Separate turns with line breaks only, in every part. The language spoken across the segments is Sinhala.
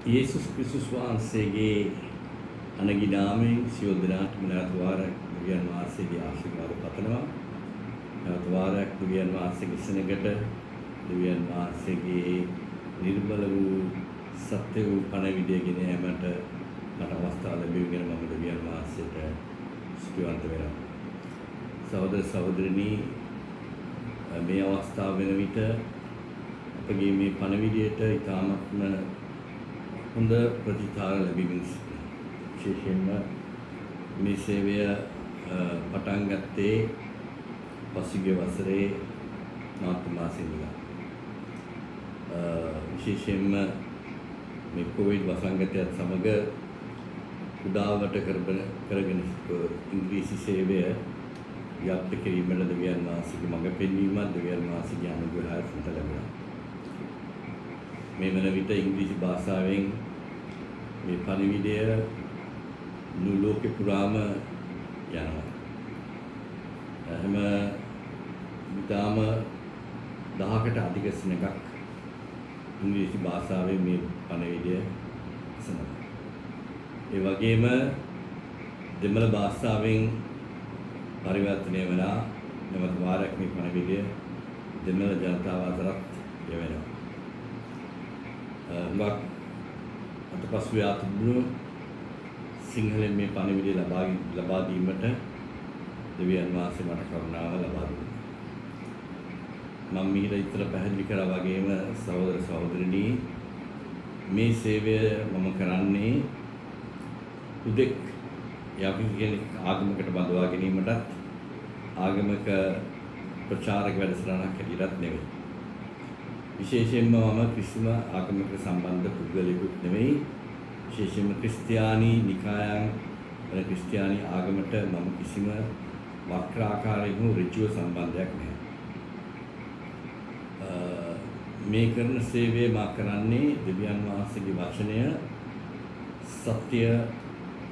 යේසුස් ක්‍රිස්තුස් වහන්සේගේ අනගිනාමෙන් සියලු දෙනාටම නැවත වාරයක් දෙවියන් වහන්සේගේ ආශිර්වාද පතනවා. නැවත වාරයක් දෙවියන් වහන්සේගේ සෙනඟට දෙවියන් වහන්සේගේ නිර්මල වූ සත්‍ය වූ පණවිඩය ගෙන යාමට මට අවස්ථාව ලැබෙගෙන මම දෙවියන් වහන්සේට ස්තුතිවන්ත වෙනවා. සහෝදර සහෝදරනි, මේ අවස්ථාව වෙන විට අපගේ මේ පණවිඩයට ඉතාමත්ම හොඳ ප්‍රතිචාර ලැබීමෙන් විශේෂයෙන්ම මේ සේවය පටන් ගත්තේ පසුගිය වසරේ මාර්තු මාසයේ ඉඳලා. විශේෂයෙන්ම මේ කොවිඩ් වසංගතයත් සමග උදාවට කරගෙන ඉංග්‍රීසි සේවය ව්‍යාප්ත කිරීමට දෙවියන් වහන්සේගේ මඟ පෙන්වීමත් දෙවියන් වහන්සේගේ අනුග්‍රහයත් මට ලැබුණා. මේ වන විට ඉංග්‍රීසි භාෂාවෙන් මේ පණිවිඩය මුළු ලෝකෙ පුරාම යනවා. එහෙම ඉතාම 1000කට අධික සෙනඟක් ඉංග්‍රීසි භාෂාවෙන් මේ පණිවිඩය සඳහන්. ඒ වගේම දෙමළ භාෂාවෙන් පරිවර්තනය වෙලා නැවත වාරයක් මේ පණිවිඩය දෙමළ ජනතාව අතරත් යවෙනවා. අතපසු යාතුණු සිංහලෙන් මේ පණිවිඩය ලබා දීමට දෙවියන් වහන්සේ මට කරුණාව ලබා දුන්නා. මම මිහිර ඉතල පැහැදිලි කරා වගේම සහෝදර සහෝදරිනි, මේ සේවය මම කරන්නේ උදෙක් යම් කෙනෙක් ආගමකට බඳවා ගැනීමටත් ආගමික ප්‍රචාරක වැඩසටහනක් හැටියටත් නෙවෙයි. විශේෂයෙන්ම මම කිසිම ආගමකට සම්බන්ධ පුද්ගලයෙකුත් නෙවෙයි. විශේෂයෙන්ම ක්‍රිස්තියානි නිකායන් වල ක්‍රිස්තියානි ආගමට මම කිසිම වක්‍රාකාරයෙන් ඍජුව සම්බන්ධයක් නැහැ. මේ කරන සේවය මා කරන්නේ දෙවියන් වහන්සේගේ වචනය සත්‍ය,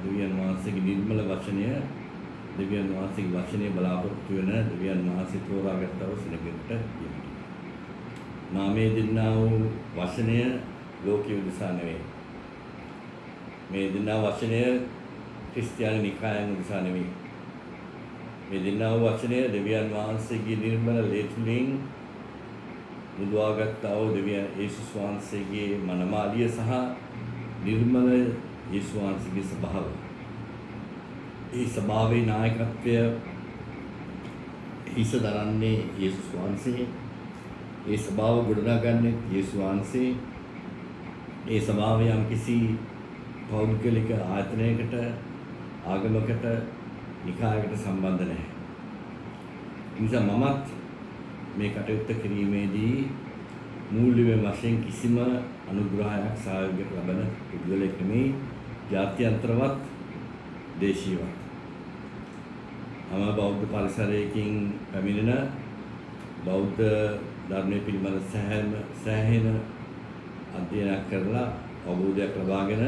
දෙවියන් වහන්සේගේ නිර්මල වචනය, දෙවියන් වහන්සේගේ වචනය බලාපොරොත්තු වෙන දෙවියන් වහන්සේ තෝරාගත්තව සෙනඟට යන්න. මේ දෙන්නා වූ වචනය ලෝකීය උදෙසා නෙවෙයි. මේ දෙන්නා වචනය ක්‍රිස්තියානි නිකායන් උදෙසා නෙවෙයි. මේ දෙන්නා වූ වචනය දෙවියන් වහන්සේගේ නිර්මල ලේ තුලින් මුදවාගත්තා වූ දෙවියන් යේසුස් වහන්සේගේ මනමාලිය සහ නිර්මල යේසුස් වහන්සේගේ ස්වභාවය. ඒ ස්වභාවයේ නායකත්වය හිස දරන්නේ යේසුස් වහන්සේ. ඒ ස්වභාව ගොඩනගන්නේ යේසුස් වහන්සේ. ඒ ස්වභාවය යම් කිසි පෞද්ගලික ආයතනයකට, ආගමකට, නිකායකට සම්බන්ධ නැහැ. ඒ නිසා මමත් මේ කටයුත්ත කිරීමේදී මූලික වශයෙන් කිසිම අනුග්‍රහයක් සහයෝගයක් ලබන පුද්ගලයෙක් නෙමෙයි, ජාත්‍යන්තරවත් දේශීයවත්. බෞද්ධ පරිසරයකින් පැමිණෙන බෞද්ධ ධර්මයේ පිළිබඳ සෑහෙන අධ්‍යයනයක් කරලා අවබෝධයක් ලබාගෙන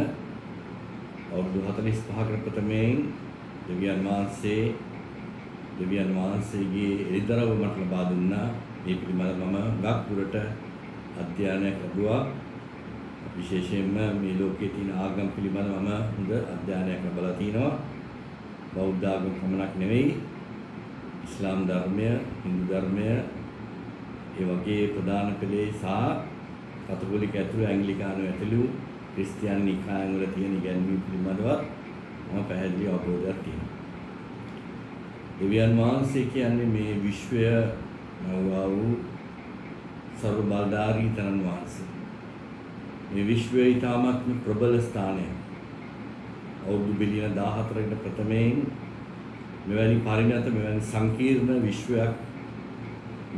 අවුරුදු 45කට ප්‍රථමයෙන් දෙවියන් වහන්සේගේ එළිදරව් මට ලබා දුන්නා. මේ පිළිබඳව මම ගක් දුරට අධ්‍යයනයක් ලැබුවා. විශේෂයෙන්ම මේ ලෝකයේ තියෙන ආගම් පිළිබඳව මම හොඳ අධ්‍යයනයක් ලැබලා තිනවා. බෞද්ධ ආගම පමණක් නෙවෙයි, ඉස්ලාම් ධර්මය, හින්දු ධර්මය, ඒ වගේ ප්‍රධාන පෙළේ සහ කතෝලික ඇතුළු ඇංග්ලිකානු ඇතුළු ක්‍රිස්තියානි නිකායන් වල තියෙන ඉගැන්වීම් පිළිබඳව මම පැහැදිලි අවබෝධයක් තියෙනවා. දෙවියන් වහන්සේ කියන්නේ මේ විශ්වය නවවා වූ සර්ව බලධාරී තනන් වහන්සේ. මේ විශ්වයේ ඊටාත්ම ප්‍රබල ස්ථානයක්. අවුරුදු බිලියන 14කට ප්‍රථමයෙන් මෙවැනි පරිණත මෙවැනි සංකීර්ණ විශ්වයක්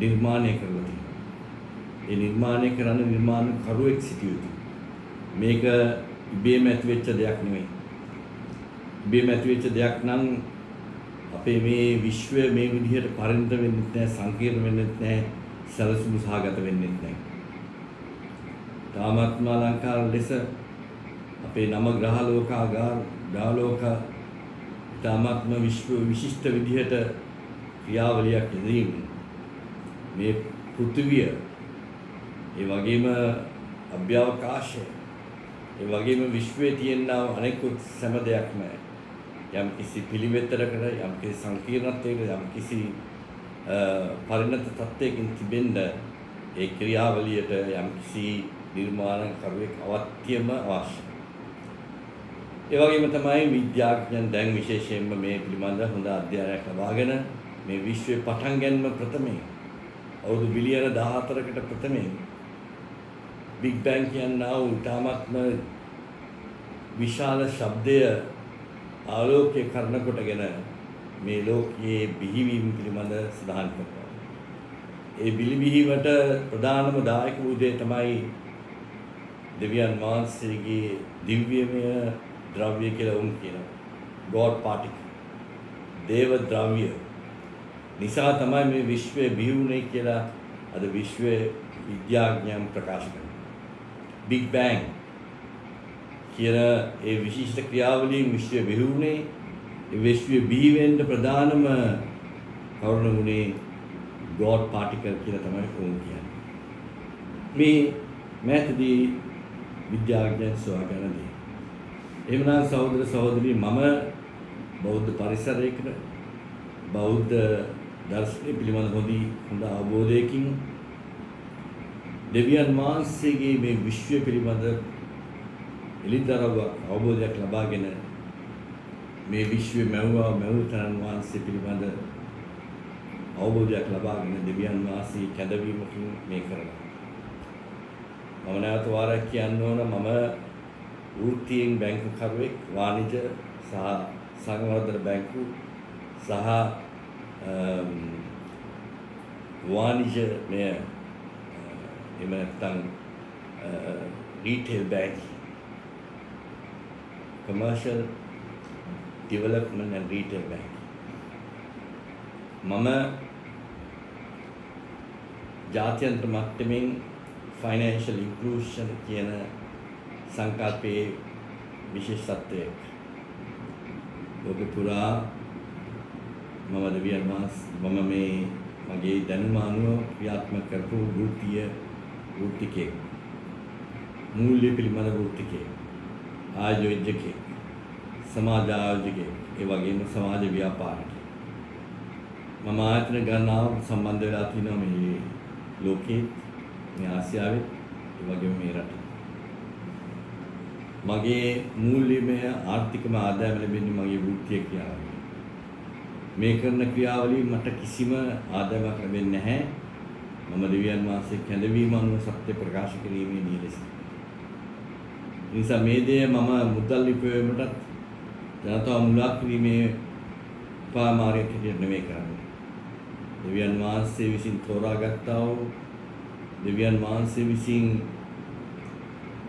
නිර්මාණය කරලා තියෙනවා. ඒ නිර්මාණය කරන නිර්මාණකරුවෙක් සිටිය යුතුයි. මේක ඉබේම ඇතිවෙච්ච දෙයක් නෙවෙයි. ඉබේම ඇතිවෙච්ච දෙයක් නම් අපේ මේ විශ්වය මේ විදිහට පරිණත වෙන්නේ නැහැ, සංකීර්ණ වෙන්නේ නැහැ, සැලසුම් සහගත වෙන්නේ නැහැ. තාමත්ම අලංකාර ලෙස අපේ නම ග්‍රහලෝක තාමත්ම විශ්ව විශිෂ්ට විදිහට ක්‍රියාවලියක් යෙදීම මේ පෘථිවිය, ඒ වගේම අභ්‍යවකාශය ඒ වගේම විශ්වයේ තියෙන අනෙකුත් සෑම දෙයක්ම යම් කිසි පිළිවෙතකට යම් කිසි සංකීර්ණත්වයකට යම් කිසි පරිණත තත්ත්වයකින් තිබෙන්න ඒ ක්‍රියාවලියට යම් කිසි නිර්මාණකරුවෙක් අවශ්‍යම අවශ්‍යයි. ඒ වගේම තමයි විද්‍යාඥයන් දැන් විශේෂයෙන්ම මේ පිළිබඳ හොඳ අධ්‍යයනයක් ලබාගෙන මේ විශ්වයේ පටන් ගැනීම ප්‍රථමයෙන් අවුරුදු බිලියන 14කට ප්‍රථමයෙන් බිග් බෑන් කියනා වූ ඉතාමත්ම විශාල ශබ්දය ආලෝකය කරන කොටගෙන මේ ලෝකයේ බිහිවීම පිළිබඳ සඳහන් කරනවා. ඒ බිහිවීමට ප්‍රධානම දායක වූ දේ තමයි දෙවියන් වහන්සේගේ දිව්‍යමය ද්‍රව්‍ය කියලා උන් කියනවා. God particle. දේව ද්‍රව්‍ය. නිසා තමයි මේ විශ්වය බිහි වුණේ කියලා අද විශ්වයේ විද්‍යාඥයන් ප්‍රකාශ කරනවා. Big Bang කියන ඒ විශිෂ්ට ක්‍රියාවලියෙන් විශ්වය බිහි වුණේ. ඒ විශ්වය බිහි වෙන්න ප්‍රධානම කරුණ වුණේ God particle කියලා තමයි උන් කියන්නේ. මේ මෑතදී විද්‍යාඥයන් සොයාගෙන දේ. එහෙමනම් සහෝදර සහෝදරී මම බෞද්ධ පරිසරයකට බෞද්ධ දර්ශනය පිළිබඳ හොඳ අවබෝධයකින් දෙවියන් වහන්සේගේ මේ විශ්වය පිළිබඳ එළිදරව් අවබෝධයක් ලබාගෙන මේ විශ්වය මැවුතන් වහන්සේ පිළිබඳ අවබෝධයක් ලබාගෙන දෙවියන් වහන්සේ කැඳවීමකින් මේ කරනවා. මම නැවත වාරයක් කියන්න ඕන මම වෘත්තියෙන් බැංකුකරුවෙක් වාණිජ්‍ය සහ සංවර්ධන බැංකු සහ වාණිජ්‍යමය එහෙම නැත්නම් retail banking commercial development and retail banking මම ජාත්‍යන්තර මට්ටමින් financial inclusion කියන සංකල්පයේ විශේෂත්වයක් ලෝක පුරා මම දෙවියන් වහන්සේ මම මේ මගේ දැනුම අනුව ක්‍රියාත්මක කරපු වෘත්තිකයෙක් මූල්‍ය පිළිබඳ වෘත්තිකයෙක් ආයෝජකයෙක් සමාජ ආයෝජකයෙක් ඒ වගේම සමාජ ව්‍යාපාරිකයෙක් මම ආයතන ගණනාව සම්බන්ධ වෙලා තිනවා මේ ලෝකයේ මේ ආසියාවේ ඒ වගේම මේ රටේ මගේ මූල්‍යමය ආර්ථිකම ආදායම ලැබෙන්නේ මගේ වෘත්තීය ක්‍රියාවලිය. මේ කරන ක්‍රියාවලිය මට කිසිම ආදායමක් ලැබෙන්නේ නැහැ. මම දෙවියන් වහන්සේ කැඳවීම අනුව සත්‍ය ප්‍රකාශ කිරීමේ නිරත. නිසා මේ දේ මම මුදල් ලිපවීමටත් ජනතාව මුලා කිරීමේ පාමාරයක් හැටියට නෙමෙයි කරන්නේ. දෙවියන් වහන්සේ විසින් තෝරාගත්තා වූ දෙවියන් වහන්සේ විසින්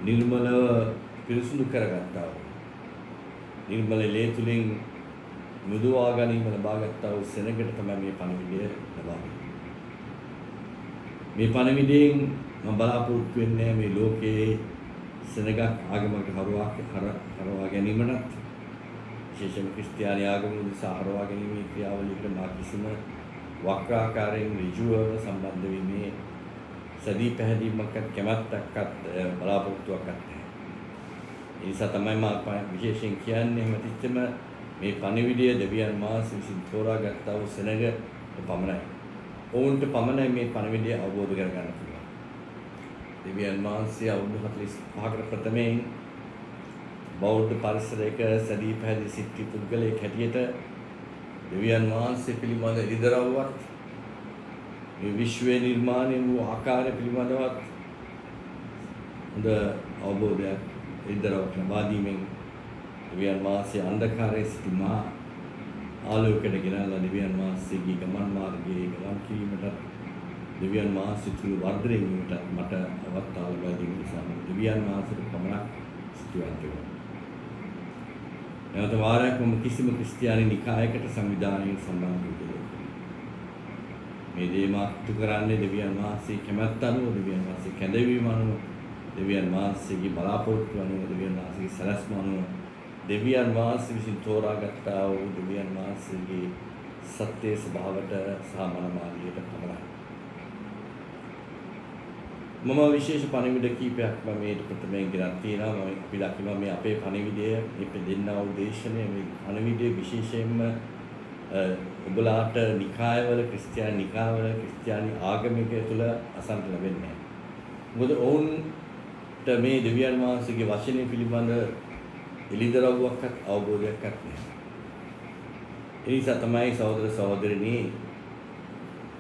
නිර්මලව පිරිසුදු කරගත්තා වූ නිර්මල ලේ තුලින් මුදවා ගැනීම ලබාගත්තා වූ සෙනඟට තමයි මේ පණිවිඩය ලබන්නේ. මේ පණිවිඩයෙන් මම බලාපොරොත්තු වෙන්නේ මේ ලෝකයේ සෙනඟක් ආගමකට හරවා ගැනීමට විශේෂයෙන්ම ක්‍රිස්තියානි ආගම උදෙසා හරවා ගැනීමේ ක්‍රියාවලියකට මා කිසිම වක්‍රාකාරයෙන් ඍජුව සම්බන්ධ වීමේ සදී පැහැදීමක් කැමැත්තක්වත් බලාපොරොත්තුවක් නැහැ. ඒ නිසා තමයි මම විශේෂයෙන් කියන්නේ හැමතිස්සෙම මේ පණිවිඩය දෙවියන් වහන්සේ විසින් තෝරාගත්තා වූ සෙනඟ පමණයි. ඔවුන්ට පමණයි මේ පණිවිඩය අවබෝධ කරගන්න පුළුවන්. දෙවියන් වහන්සේ අවුරුදු 45කට ප්‍රථමයෙන් බෞද්ධ පරිසරයක සදී පැහැදී සිටි පුද්ගලයෙක් හැටියට දෙවියන් වහන්සේ පිළිබඳ ඉදිරව්වත් මේ විශ්වයේ නිර්මාණය වූ ආකාරය පිළිබඳවත් හොඳ අවබෝධයක් ඉදිරව්වක් ලබා දීමෙන් දෙවියන් වහන්සේ අන්ධකාරයේ සිටි මහා ආලෝකයට ගෙනල්ලා දෙවියන් වහන්සේගේ ගමන් මාර්ගයේ ගමන් කිරීමට දෙවියන් වහන්සේ තුළ වර්ධනය වීමට මට අවස්ථාව ලබා දීම නිසා දෙවියන් වහන්සේට පමණක් ස්තුතිවන්ත වෙනවා. නැවත වාරයක් මම කිසිම ක්‍රිස්තියානි නිකායකට සංවිධානයකට සම්බන්ධ වෙන්නේ මේ දේ මාතු කරන්නේ දෙවියන් වහන්සේ කැමැත්ත අනුව දෙවියන් වහන්සේ කැඳවීම අනුව දෙවියන් වහන්සේගේ බලාපොරොත්තු අනුව දෙවියන් වහන්සේගේ සැලැස්ම අනුව දෙවියන් වහන්සේ විසින් තෝරාගත්තා වූ දෙවියන් වහන්සේගේ සත්‍ය ස්වභාවයට සහ මනමාලියට පමණයි. මම විශේෂ පණිවිඩ කීපයක් මම මේ ප්‍රථමයෙන් ගෙනත් තියෙනවා. මම අපි දකිනවා මේ අපේ පණිවිඩය මේ දෙන්නා වූ දේශනය මේ පණිවිඩය විශේෂයෙන්ම ඔබලාට නිකායවල ක්‍රිස්තියානි නිකායවල ක්‍රිස්තියානි ආගමික තුළ අසන්න ලැබෙන්නේ නැහැ. මොකද ඔවුන්ට මේ දෙවියන් වහන්සේගේ වචනය පිළිබඳ එළිදරව්වක්වත් අවබෝධයක්වත් නැහැ. ඒ නිසා තමයි සහෝදර සහෝදරිනි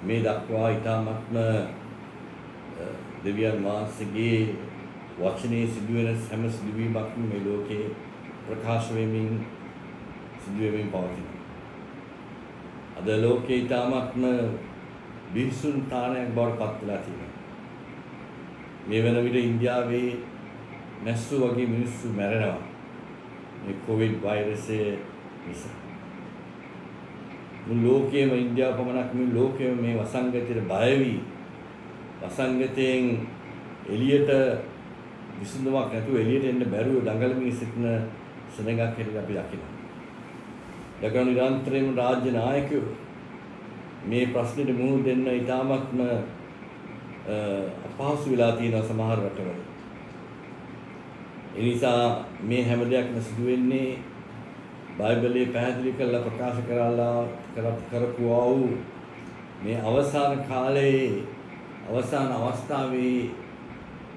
මේ දක්වා ඊටාත්ම දෙවියන් වහන්සේගේ වචනේ සිදුවෙන හැම සිදුවීමක්ම මේ ලෝකේ ප්‍රකාශ වෙමින් සිදුවෙමින් පවතිනවා. අද ලෝකේ ඊටාත්ම බිහිසුන් තානයක් බවට පත් වෙලා තියෙනවා. මේ වෙන විට ඉන්දියාවේ මැස්සු වගේ මිනිස්සු මැරෙනවා මේ කොවිඩ් වෛරසය නිසා. මුළු ලෝකයේම ඉන්දියාව පමණක් නෙවෙයි ලෝකයේම මේ වසංගතයට බය වී වසංගතයෙන් එළියට විසඳුමක් නැතුව එළියට එන්න බැරුව දඟලමින් සිටින සෙනඟක් හැටියට අපි දකිනවා. දකන නිරන්තරයෙන්ම රාජ්‍ය නායකයෝ මේ ප්‍රශ්නෙට මුහුණ දෙන්න ඉතාමත්ම අපහසු වෙලා තියෙන සමහර රටවල. ඒ නිසා මේ හැම දෙයක්ම සිදු වෙන්නේ බයිබලයේ පැහැදිලි කරලා ප්‍රකාශ කරපුවා වූ මේ අවසාන කාලයේ අවසාන අවස්ථාවේ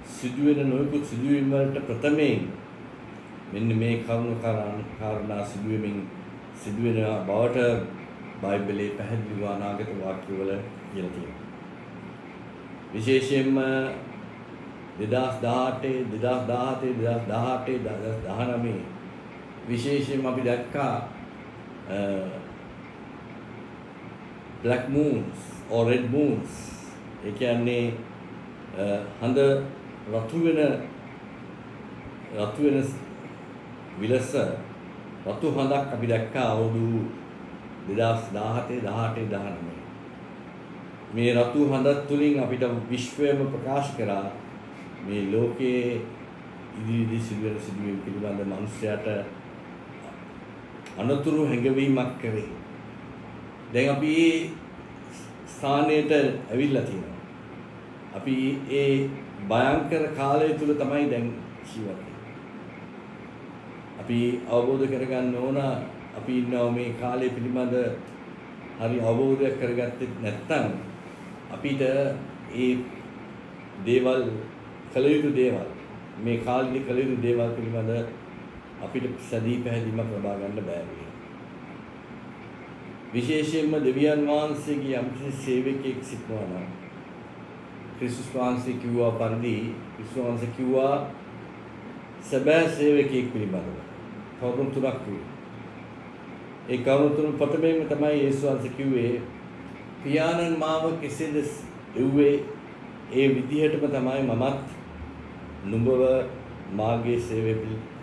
සිදුවෙන නොයෙකුත් සිදුවීම් වලට ප්‍රථමයෙන් මෙන්න මේ කරුණු කාරණා සිදුවෙමින් සිදුවෙන බවට බයිබලයේ පැහැදිලිව අනාගත වාක්‍යවල කියලා තියෙනවා. විශේෂයෙන්ම 2018 විශේෂයෙන්ම අපි දැක්කා black moons or red moons ඒ කියන්නේ හඳ රතු වෙන විලස රතු හඳක් අපි දැක්කා අවුරුදු 2017 18 19 මේ රතු හඳ තුලින් අපිට විශ්වයම ප්‍රකාශ කරා මේ ලෝකයේ ඉදිරිදී සිදුවීම් පිළිබඳ මිනිස්යාට අනතුරු හැඟවීමක් කරේ. දැන් අපි මේ ස්ථානයට ඇවිල්ලා තියෙනවා. අපි ඒ භයංකර කාලය තුල තමයි දැන් ජීවත් වෙන්නේ. අපි අවබෝධ කරගන්න ඕන අපි ඉන්නවා මේ කාලය පිළිබඳ හරි අවබෝධයක් කරගත්තේ නැත්නම් අපිට ඒ දේවල් කළ යුතු දේවල් මේ කාලේ කළ යුතු දේවල් පිළිබඳ අපිට සැදී පැහැදීමක් ලබා ගන්න බෑ වෙනවා. විශේෂයෙන්ම දෙවියන් වහන්සේගේ යම්කිසි සේවකයෙක් සිටනවා නම් ක්‍රිස්තුස් වහන්සේ කිව්වා පරිදි ක්‍රිස්තුස් වහන්සේ කිව්වා සැබෑ සේවකයෙක් පිළිබඳව කරුණු තුනක් කිව්වා. ඒ කරුණු තුන ප්‍රථමයෙන්ම තමයි යේසුස් වහන්සේ කිව්වේ පියාණන් මාව කෙසේද එව්වේ ඒ විදිහටම තමයි මමත් නුඹව මාගේ සේවය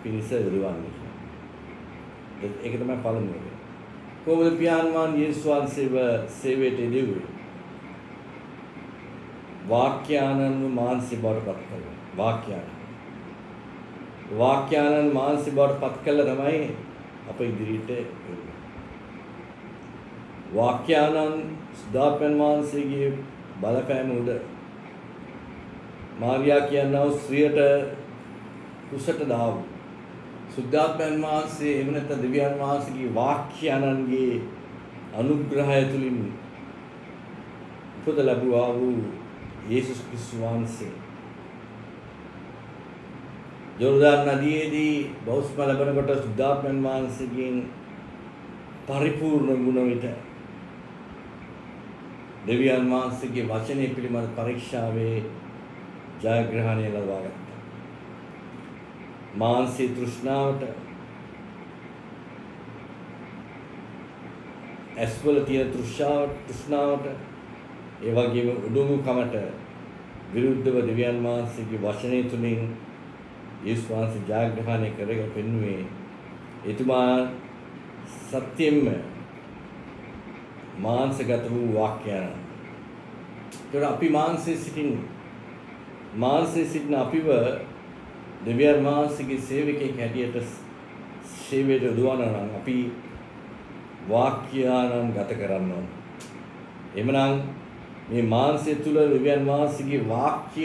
පිණිස යොදවන්නේ කියලා. ඒක තමයි පළමුව. කොහොමද පියාණන් වහන්සේ යේසුස් වහන්සේව සේවයට යෙදුවේ? වාක්‍යානන්ව මාංශය බවට පත් කළා. වාක්‍යානන් මාංශය බවට පත් කළා තමයි අප ඉදිරියට එන්නේ. වාක්‍යානන් සුදාපන් වහන්සේගේ බලපෑම උඩ මාරියා කියනවා ස්ත්‍රියට කුසට දාව. සුද්ධාත්මයන් වහන්සේ එහෙම නැත්නම් දෙවියන් වහන්සේගේ වාක්‍යානන්ගේ අනුග්‍රහය තුලින් උපත ලැබුවා වූ යේසුස් ක්‍රිස්තුස් වහන්සේ යෝර්දාන් නදියේදී බෞද්ධ ලැබෙනකොට සුද්ධාත්මයන් වහන්සේගෙන් පරිපූර්ණ ගුණ විත දෙවියන් වහන්සේගේ වචනය පිළිබඳ පරීක්ෂාවේ ජයග්‍රහණය ලබා ගත්තා. මානසික තෘෂ්ණාවට ඇස්වල තියෙන තෘෂ්ණාවට ඒ වගේම උඩඟුකමට විරුද්ධව දෙවියන් වහන්සේගේ වචනය තුලින් යේසුස් වහන්සේ ජයග්‍රහණය කරගෙන පෙන්වුවේ එතුමා සත්‍යෙන්ම මාංශගත වූ වාක්‍යයන්. ඒතර අපි මාංශයේ සිටින අපිව දෙවියන් වහන්සේගේ සේවකයෙක් හැටියට සේවයට යොදවනවා නම් අපි වාක්‍යයන් ගත කරන්න ඕන. එhmenan මේ මාංශය තුල දෙවියන් වහන්සේගේ වාක්‍ය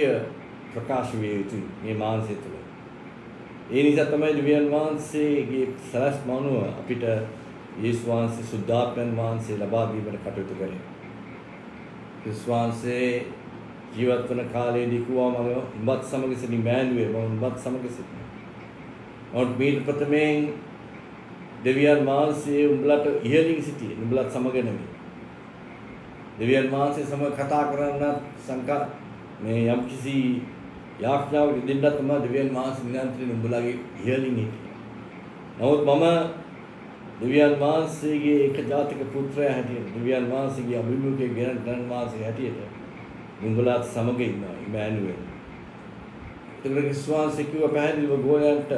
ප්‍රකාශ විය යුතුයි මේ මාංශය තුළ. ඒ නිසා තමයි දෙවියන් වහන්සේගේ සලස්ම අනුව අපිට යේසුස් වහන්සේ සුද්ධාත්මයන් වහන්සේ ලබා දීමට කටයුතු කරේ. යේසුස් වහන්සේ ජීවත් වන කාලයේදී කිව්වා මම උඹත් සමග සිටින මෑණියෝ මම උඹත් සමග සිටිනවා. ඔවුන් මේ ප්‍රථමයෙන් දෙවියන් වහන්සේ උඹලට ඉහළින් සිටියේ උඹලත් සමග නෙමෙයි. දෙවියන් වහන්සේ සමග කතා කරන්න සංකා මේ යම්කිසි යාඥාවක් දෙන්න තමයි දෙවියන් වහන්සේ නිරන්තරයෙන් උඹලගේ ඉහළින් හිටියේ. නමුත් මම දෙවියන් වහන්සේගේ එක ජාතික පුත්‍රයා හැටියට දෙවියන් වහන්සේගේ අභිමුඛයේ ගෙනත් වහන්සේ හැටියට උඹලත් සමග ඉන්නවා ඉමෑනුවෙල්. ඒතර විශ්වාසය කිව්ව පැහැදිලිව ගෝලයන්ට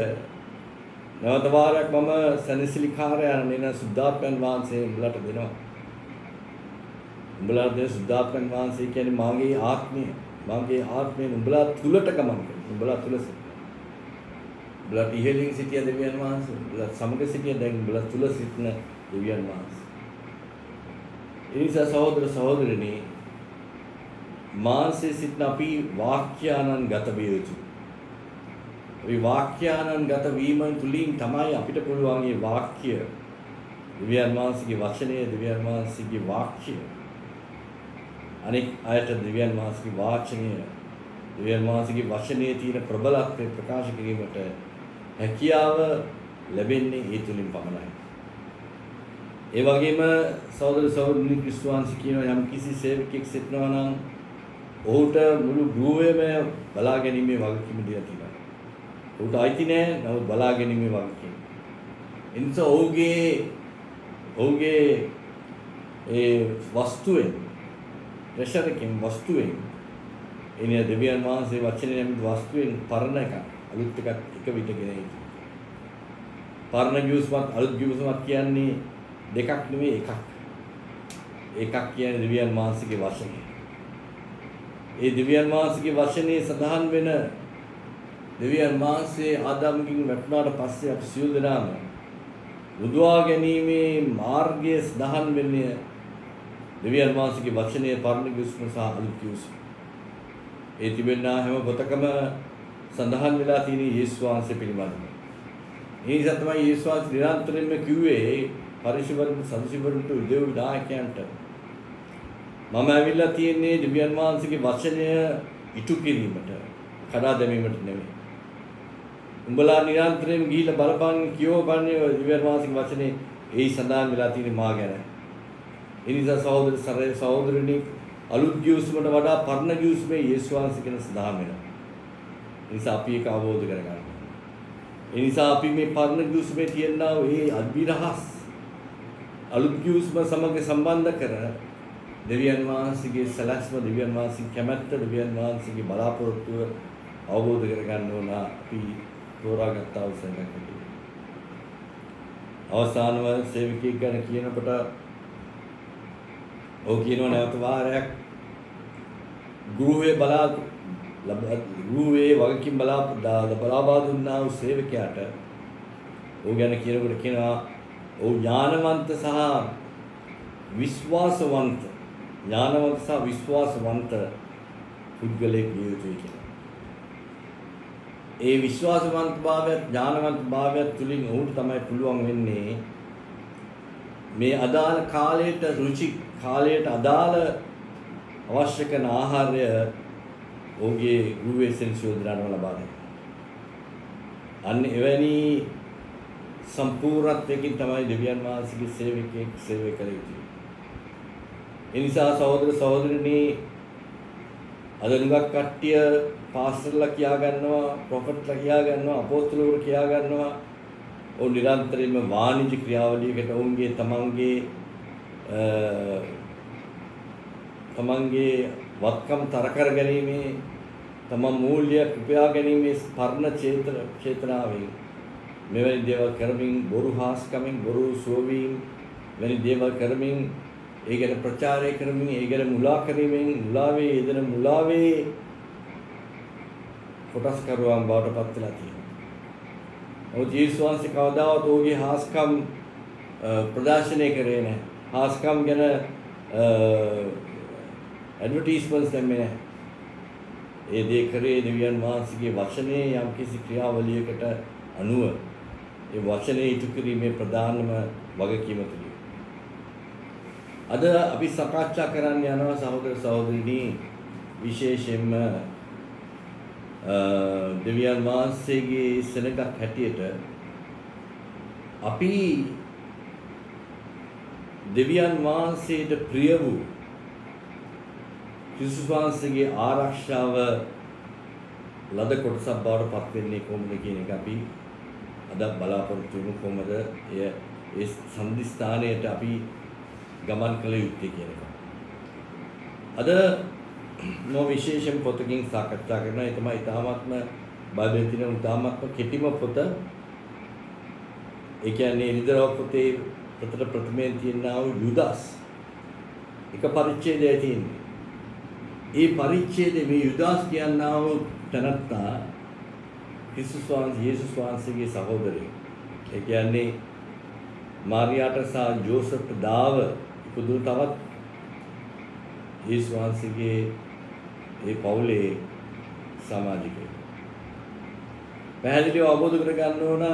නැවත වාරයක් මම සනසිලිකාරයන් නෙන සුද්ධාත්මයන් වහන්සේ උඹලට දෙනවා. උඹලා දෙන සුද්ධාත්මයන් වහන්සේ කියන්නේ මාගේ ආත්මය. මාගේ ආත්මයෙන් උඹලා තුලට ගමන් කරනවා. උඹලා තුල උඹලා ඉහළින් සිටිය දෙවියන් වහන්සේ උඹලා සමග සිටිය දැන් උඹලා තුල සිටින දෙවියන් වහන්සේ. ඒ නිසා සහෝදර සහෝදරනි මාංශයේ සිටින අපි වාක්‍යානන්ගත විය යුතුයි. මේ වාක්‍යානන්ගත වීම තුලින් තමයි අපිට පුළුවන් මේ වාක්‍ය දෙවියන් වහන්සේගේ වචනය දෙවියන් වහන්සේගේ වාක්‍ය අනෙක් අයට දෙවියන් වහන්සේගේ වාචනය දෙවියන් වහන්සේගේ වචනයේ තියෙන ප්‍රබලත්වය ප්‍රකාශ කිරීමට හැකියාව ලැබෙන්නේ ඒ තුලින් පමණයි. ඒ වගේම සහෝදර සහෝදරනි ක්‍රිස්තුවන්ස කියන යම් කිසි සේවකෙක් සිටිනවා නම් ඔහුට මුළු ගෘහයම බලා ගැනීමේ වගකීම දීලා තියෙනවා. ඔහුට අයිති නෑ නමුත් බලා ගැනීමේ වගකීම. එනිසා ඔහුගේ ඒ වස්තුවෙන් රැෂරකින් වස්තුවෙන් එනිය දෙවියන් වහන්සේ වචනේ නම් වස්තුවෙන් පරණ එක අලුත් එකක් එක විදිහගෙන ඉන්නේ. පරණ ගිවිසුමත් අලුත් ගිවිසුමත් කියන්නේ දෙකක් නෙවෙයි එකක්. එකක් කියන්නේ දෙවියන් වහන්සේගේ වචනේ. ඒ දෙවියන් වහන්සේගේ වචනේ සඳහන් වෙන දෙවියන් වහන්සේ ආදම්ගෙන් වැටුණාට පස්සේ අපි සියලු දෙනාම බුදුආ ගැනීමේ මාර්ගය සඳහන් වෙන්නේ දෙවියන් වහන්සේගේ වචනේ පරණ ගිවිසුම සහ අලුත් ගිවිසුම. ඒ තිබෙනා හැම පොතකම සඳහන් වෙලා තියෙන යේසුස් වහන්සේ පිළිබඳව. ඒ නිසා තමයි යේසුස් වහන්සේ නිරන්තරයෙන්ම කිව්වේ පරිශුවරුන් සදසිවරුන්ට උදේව දායකයන්ට මම ඇවිල්ලා තියෙන්නේ දෙවියන් වහන්සේගේ වචනය ඉටු කිරීමට කඩා දැමීමට නෙමෙයි. උඹලා නිරන්තරයෙන් ගිහිල්ලා බලපන් කියවපන්නේ දෙවියන් වහන්සේගේ වචනේ ඒයි සඳහන් වෙලා තියෙන්නේ මා ගැන. ඒ නිසා සහෝදර සහෝදරනි අලුත් ගිවිසුමට වඩා පරණ ගිවිසුමේ යේසුස් වහන්සේ ගැන සඳහන් වෙනවා. ඒ නිසා අපි ඒක අවබෝධ කරගන්න. ඒ නිසා අපි මේ පරණ ගිවිසුමේ තියෙනා ඒ අද්භිරහස් අලුත් ගිවිසුම සමග සම්බන්ධ කර දෙවියන් වහන්සේගේ සලස්ම දෙවියන් වහන්සේගේ කැමැත්ත දෙවියන් වහන්සේගේ බලාපොරොත්තුව අවබෝධ කරගන්න ඕන අපි තෝරාගත් අවසරයක්. අවසානව සේවකයෙක් ගැන කියනකොට ඔහු කියනවා නැවත වාරයක් ගෘහයේ වගකීම් බලා දුන්නා වූ සේවකයාට ඔහු ගැන කියනකොට කියනවා ඔහු ඥානවන්ත සහ විශ්වාසවන්ත පුද්ගලයෙක් විය යුතුයි කියලා. ඒ විශ්වාසවන්ත භාවය ඥානවන්ත භාවය තුලින් ඔහුට තමයි පුළුවන් වෙන්නේ මේ අදාළ කාලයට අදාළ අවශ්‍ය කරන ආහාරය ඔහුගේ ගෘහයේ සෙන්සියෝදරාණව ලබා දෙන්න. අන්න එවැනි සම්පූර්ණත්වයකින් තමයි දෙවියන් වහන්සේගේ සේවකයෙක් සේවය කළ යුතුයි. ඒ නිසා සහෝදර සහෝදරිනි අද නුගක් කට්ටිය පාස්ටර්ලා කියා ගන්නවා, ප්‍රොෆෙට්ලා කියා ගන්නවා, අපොස්තලවරු කියා ගන්නවා. ඔවුන් නිරන්තරයෙන්ම වාණිජ්‍ය ක්‍රියාවලියකට ඔවුන්ගේ තමන්ගේ වත්කම් තර කර ගැනීමේ තමන් මූල්‍ය උපයා ගැනීමේ පරණ චේතනාවෙන් මෙවැනි දේවල් කරමින් බොරු හාස්කමින් බොරු සුවවීම වැනි දේවල් කරමින් ඒ ගැන ප්‍රචාරය කරමින් ඒ ගැන මුලා කිරීමෙන් මුලාවේ කොටස් කරුවන් බවට පත් වෙලා තියෙනවා. ඔහු යේසුස් වහන්සේ කවදාවත් ඔහුගේ හාස්කම් ප්‍රදර්ශනය කරේ නැහැ. හාස්කම් ගැන ඇඩ්වර්ටයිස්මන්ට්ස් දැම්මේ නැහැ. ඒ දේ කරේ දෙවියන් වහන්සේගේ වචනේ යම් කිසි ක්‍රියාවලියකට අනුව ඒ වචනේ ඉටු කිරීමේ ප්‍රධානම වගකීම තුලින්. අද අපි සාකච්ඡා කරන්න යනවා සහෝදර සහෝදරිනි විශේෂයෙන්ම දෙවියන් වහන්සේගේ සෙනගක් හැටියට අපි දෙවියන් වහන්සේට ප්‍රිය වූ ක්‍රිස්තුස් වහන්සේගේ ආරක්ෂාව ලද කොටසක් බවට පත් වෙන්නේ කොහොමද කියන එක අපි අද බලාපොරොත්තු වෙමු. කොහොමද ඒ සම්දිස්ථානයට අපි ගමන් කළ යුත්තේ කියන එක. අද මම විශේෂයෙන් පොතකින් සාකච්ඡා කරනවා. ඒ තමයි ඊ타මාත්ම බයිබලයේ තියෙන ඊ타මාත්ම කෙටිම පොත. ඒ කියන්නේ නිදරව පොතේ ප්‍රථමයෙන් තියෙනා වූ යුදාස් එක පරිච්ඡේදයයි තියෙන්නේ. ඒ පරිච්ඡේදයේ මේ යුදාස් කියනා වූ තනත්තා ක්‍රිස්තුස් වහන්සේ යේසුස් වහන්සේගේ සහෝදරයෙක්. ඒ කියන්නේ මාරියාට සහ ජෝසප්ට දාව ඉපදුණු තවත් යේසුස් වහන්සේගේ ඒ පවුලේ සමාජිකයෙක්. පැහැදිලිව අවබෝධ කරගන්න ඕන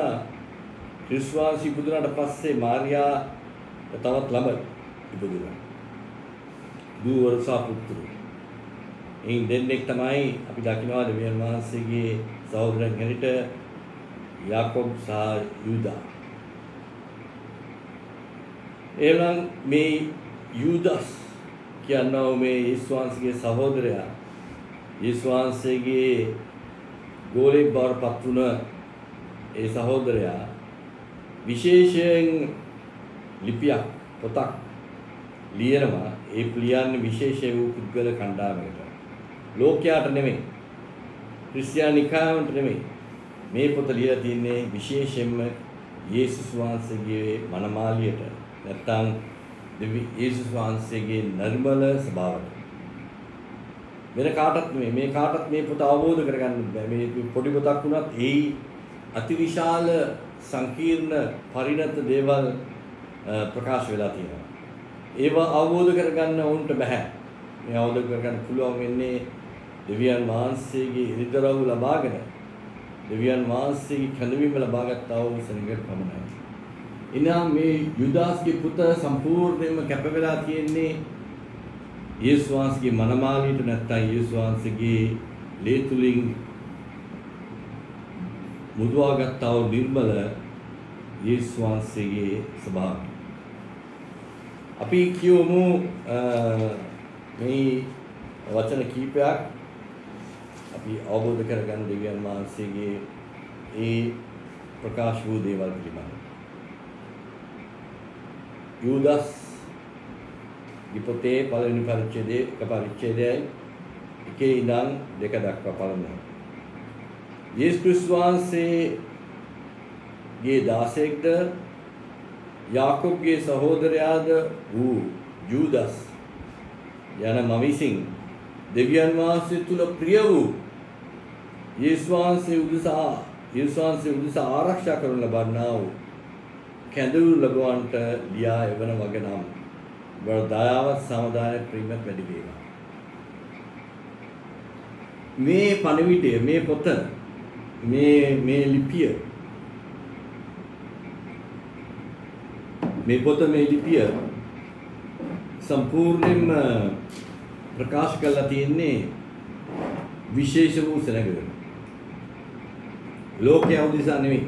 ක්‍රිස්තුස් වහන්සේ ඉපදුනාට පස්සේ මාරියා තවත් ළමයි ඉපදුණා. දුවර සහ පුතුරු. එයින් දෙන්නෙක් තමයි අපි දකිනවා දෙවියන් වහන්සේගේ සහෝදරයන් හැටියට යාකෝබ් සහ යූදා. එලන් මේ යූදාස් කියනවා මේ යේසුස් වහන්සේගේ සහෝදරයා යේසුස් වහන්සේගේ ගෝලෙක් බවට පත් වුණ ඒ සහෝදරයා විශේෂයෙන් ලිපියක් පොතක් ලියනවා. ඒ ලියන්නේ විශේෂ වූ පුද්ගල කණ්ඩායමකට. ලෝකයාට නෙමෙයි. ක්‍රිස්තියානිකාවට නෙමෙයි. මේ පොත ලියලා තින්නේ විශේෂයෙන්ම යේසුස් වහන්සේගේ මනමාලියට. නැත්තම් යේසුස් වහන්සේගේ නිර්මල ස්වභාවයට. වෙන කාටත් නෙමෙයි. මේ කාටත් මේ පොත අවබෝධ කරගන්න බෑ. මේ පොඩි පොතක් වුණත් ඒ අතිවිශාල සංකීර්ණ පරිණත දේවල් ප්‍රකාශ වෙලා තියෙනවා. ඒවා අවබෝධ කරගන්න උන්ට බෑ. මේ අවබෝධ කරගන්න පුළුවන් වෙන්නේ දෙවියන් වහන්සේගේ ඉරිදරව් ලබාගෙන දෙවියන් වහන්සේගේ කැඳවීම ලබාගත්තා වූ සෙනඟට පමණයි. එනම් මේ යුදාස්ගේ පුත සම්පූර්ණයෙන්ම කැප වෙලා තියෙන්නේ යේසුස් වහන්සේගේ මනමාලියට නැත්තම් යේසුස් වහන්සේගේ ලේ තුලින් මුදවාගත්තා වූ නිර්මල යේසුස් වහන්සේගේ ස්වභාවය. අපි කියමු මේ වචන කීපයක් අපි අවබෝධ කරගන්න දෙවියන් වහන්සේගේ ඒ ප්‍රකාශ වූ දේවල් පිළිබඳව. යූදාස් පොතේ පළවෙනි පරිච්ඡේදයේ එක පරිච්ඡේදයයි එකේ ඉඳන් දෙක දක්වා පළමුව. යේසුස් ක්‍රිස්තුස් වහන්සේගේ දාසයෙක්ද යාකෝබ්ගේ සහෝදරයාද වූ යූදාස් යන මම විසින් දෙවියන් වහන්සේ තුල ප්‍රිය වූ යේසුස් වහන්සේ උදෙසා ආරක්ෂා කරනු ලබන්නා වූ කැඳවුණු ලබවන්ට ලියා එවන වග නම් දයාවත් සමාදාන ප්‍රේමයක් වැඩි වේවා. මේ පණිවිඩය මේ පොත මේ ලිපිය මේ ලිපිය සම්පූර්ණයෙන්ම ප්‍රකාශ කරලා තියෙන්නේ විශේෂ වූ සෙනඟකට. ලෝකයේ උදෙසා නෙවෙයි.